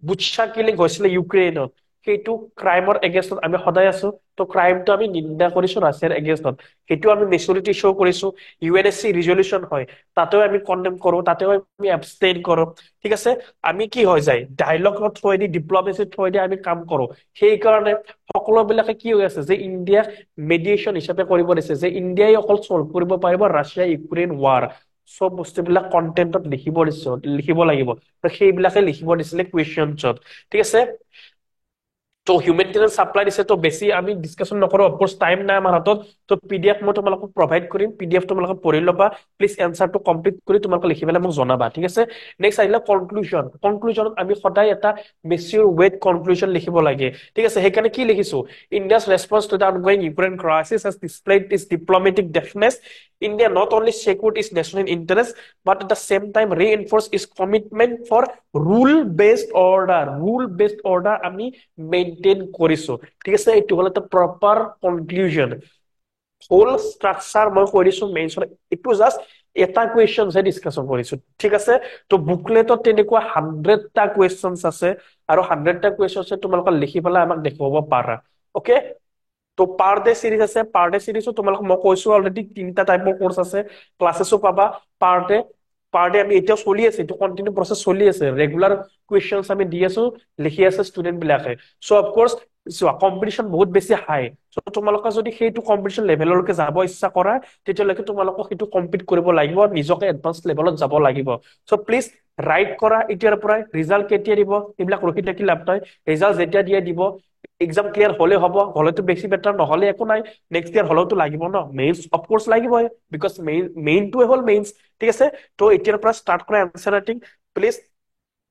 বুটছা কিলিং হৈছিলে ইউক্ৰেইনত, সেইটো ক্ৰাইমৰ এগেইনষ্টত আমি সদায় আছো। তো ক্ৰাইমটো আমি নিন্দা কৰিছো ৰাছিয়াৰ এগেইনষ্টত, সেইটো আমি মেচুৰিটি শ্ব' কৰিছো। UNSC ৰিজলিউচন হয়, তাতেও আমি কণ্ডেম কৰো, তাতেও আমি এবষ্টেইন কৰো। ঠিক আছে, আমি কি হৈ যায়, ডায়লগৰ থ্ৰুৱেদি ডিপ্লমেচিৰ থ্ৰুৱেদি আমি কাম কৰো। সেইকাৰণে সকলোবিলাকে কি হৈ আছে, যে ইণ্ডিয়াক মেডিয়েশ্যন হিচাপে কৰিব দিছে, যে ইণ্ডিয়াই অকল চল্ভ কৰিব পাৰিব ৰাছিয়া ইউক্ৰেইন ৱাৰ। চব বস্তুবিলাক কণ্টেণ্টত লিখিব লাগিব, সেইবিলাকে লিখিব দিছিলে কুৱেশ্যনছত। ঠিক আছে, তো হিউমেনিটেৰিয়ান চাপ্লাই দিছে, তো বেছি আমি ডিছকাশ্যন নকৰো, অফকোৰ্চ টাইম নাই আমাৰ হাতত। তো PDF মই তোমালোকক প্ৰভাইড কৰিম, PDF তোমালোকে পঢ়ি ল'বা, প্লিজ এনচাৰটো কমপ্লিট কৰি তোমালোকে লিখি পেলাই মোক জনাবা। ঠিক আছে, নেক্সট আহিলে কনক্লুজন। কনক্লুজনত আমি সদায় এটা মেচিউৰ ৱেট কনক্লুজন লিখিব লাগে। ঠিক আছে, সেইকাৰণে কি লিখিছো, India's response to the ongoing Ukraine crisis has displayed its diplomatic deftness. India not only secured its national interest but at the same time reinforced its commitment for rule based order আমি maintain কৰিছো। ঠিক আছে, এইটো হ'ল এটা proper conclusion. Whole structure মই কৈ দিছো মেইনছত, এইটো জাষ্ট এটা কুৱেশ্যন ডিছকাশ্যন কৰিছো। ঠিক আছে, তো বুকলেটত তেনেকুৱা 100টা কুৱেশ্যন আছে, আৰু 100টা কুৱেশ্যন তোমালোকে লিখি পেলাই আমাক দেখুৱাব পাৰা। অকে, তো পাৰ ডে চিৰিজ আছে, পাৰ ডে চিৰিজো তোমালোকক মই কৈছো অলৰেডি 3টা টাইপৰ কোৰ্চ আছে, ক্লাছেছো পাবা পাৰ ডে আমি এতিয়াও চলি আছে, এইটো কণ্টিনিউ প্ৰচেছ চলি আছে, ৰেগুলাৰ কুৱেশ্যনছ আমি দি আছো, লিখি আছে ষ্টুডেন্ট বিলাকে। চ' অফকোৰ্চ চোৱা, কম্পিটিশ্যন বহুত বেছি হাই। চ' তোমালোকে যদি সেইটো কম্পিটিশ্যন লেভেললৈকে যাব ইচ্ছা কৰা, তেতিয়ালৈকে তোমালোকক সেইটো কম্পিট কৰিব লাগিব, নিজকে এডভান্স লেভেলত যাব লাগিব। চ' প্লিজ ৰাইট কৰা এতিয়াৰ পৰাই, ৰিজাল্ট কেতিয়া দিব এইবিলাক ৰখি থাকি লাভ নাই, ৰিজাল্ট যেতিয়া দিয়ে দিব। এক্সাম ক্লিয়াৰ হলে হ'ব, হলেতো বেছি বেটাৰ, নহলে একো নাই, নেক্সট ইয়াৰ হলেওতো লাগিব ন, মেইনছ অফকোৰ্চ লাগিবই, বিকজ মেইনটোৱে হ'ল মেইনছ। ঠিক আছে, তো এতিয়াৰ পৰা ষ্টাৰ্ট কৰা এনচাৰ ৰাইটিং প্লিজ।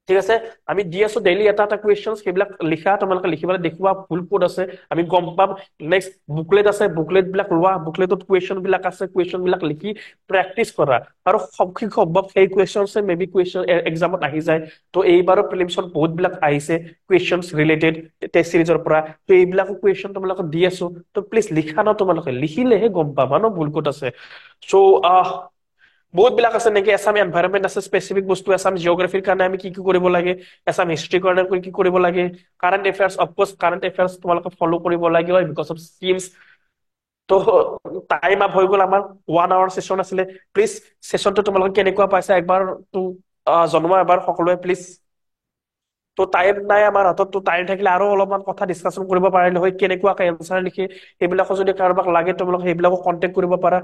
ঠিক আছে, আমি দি আছো ডেইলি এটা এটা কুৱেশ্যন, সেইবিলাক লিখা, তোমালোকে লিখি পেলাই দেখুওৱা ভুল ক'ত আছে, আমি গম পাম। নেক্সট বুকলেট আছে, বুকলেট বিলাক লোৱা, বুকলেটত কুৱেশ্যন বিলাক আছে, কুৱেশ্যন বিলাক লিখি প্ৰেক্টিচ কৰা, আৰু সম্ভৱ সেই কুৱেশ্যন মে বি কুৱেশ্যন এক্সামত আহি যায়। তো এইবাৰো প্ৰিলিমছত বহুত বিলাক আহিছে কুৱেশ্যন ৰিলেটেড টেষ্ট চিৰিজৰ পৰা, তো এইবিলাকো কুৱেশ্যন তোমালোকে দি আছো। তো প্লিজ লিখা ন, তোমালোকে লিখিলেহে গম পাবা ন ভুল ক'ত আছে। চ' বহুত বিলাক আছে, নেকি এছাম এনভাইৰনমেন্ট আছে, স্পেচিফিক বস্তু, এছাম জিঅ'গ্ৰাফিৰ কাৰণে আমি কি কি কৰিব লাগে, এছাম হিষ্ট্ৰীৰ কাৰণে কি কি কৰিব লাগে, current affairs, of course current affairs তোমালোকে ফ'ল' কৰিব লাগিব, বিকজ অফ স্কিমছ। তো টাইম আপ হৈ গ'ল, আমাৰ 1 আৱাৰ ছেশ্যন আছিলে। প্লিজ ছেশ্যনটো তোমালোকে কেনেকুৱা পাইছা একবাৰ তো জনোৱা এবাৰ সকলোৱে প্লিজ। তো টাইম নাই আমাৰ হাতত, তো টাইম থাকিলে আৰু অলপমান কথা ডিছকাশ্যন কৰিব পাৰিলে হয়, কেনেকুৱাকে এনচাৰ লিখে, সেইবিলাকো যদি কাৰোবাক লাগে তোমালোকে সেইবিলাকো কণ্টেক্ট কৰিব পাৰা।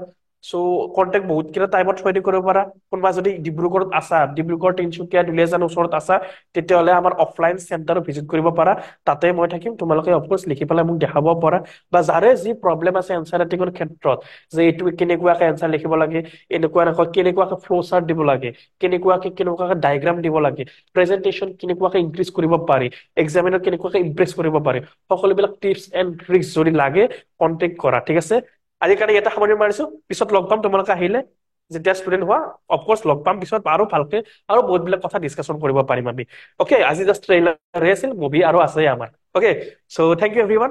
চ' কণ্টেক্ট বহুত কেইটা টাইমত থ্ৰুৱেদি কৰিব পাৰা। কোনোবা যদি ডিব্ৰুগড়ত আছা, ডিব্ৰুগড়, তিনচুকীয়া, দুলিয়াজান ওচৰত আছা, তেতিয়াহ'লে আমাৰ অফলাইন চেণ্টাৰত ভিজিট কৰিব পাৰা, তাতে মই থাকিম, তোমালোকে অফকোৰ্চ লিখি পেলাই মোক দেখাব পাৰা। বা যাৰে যি প্ৰব্লেম আছে এনচাৰ ৰাইটিঙৰ ক্ষেত্ৰত, যে এইটো কেনেকুৱাকে এনচাৰ লিখিব লাগে, এনেকুৱা কেনেকুৱাকে ফ্ল' চাৰ্ট দিব লাগে, কেনেকুৱাকে ডায়েগ্ৰাম দিব লাগে, প্ৰেজেন্টেশন কেনেকুৱাকে ইনক্ৰিজ কৰিব পাৰি, এক্সামিনাৰ কেনেকুৱাকে ইমপ্ৰেছ কৰিব পাৰি, সকলোবিলাক টিপছ এণ্ড ট্ৰিক্স যদি লাগে কণ্টেক্ট কৰা। ঠিক আছে, আজিৰ কাৰণে ইয়াতে সামৰণি মাৰিছো, পিছত লগ পাম তোমালোকে আহিলে, যেতিয়া ষ্টুডেন্ট হোৱা অফকোৰ্চ লগ পাম পিছত, আৰু ভালকে আৰু বহুত বিলাক কথা ডিছকাশ্যন কৰিব পাৰিম আমি। অকে, আজি জাষ্ট ট্ৰেইলাৰ আছিল, মুভি আৰু আছে আমাৰ। অকে, চ' থেংক ইউ এভৰিৱান।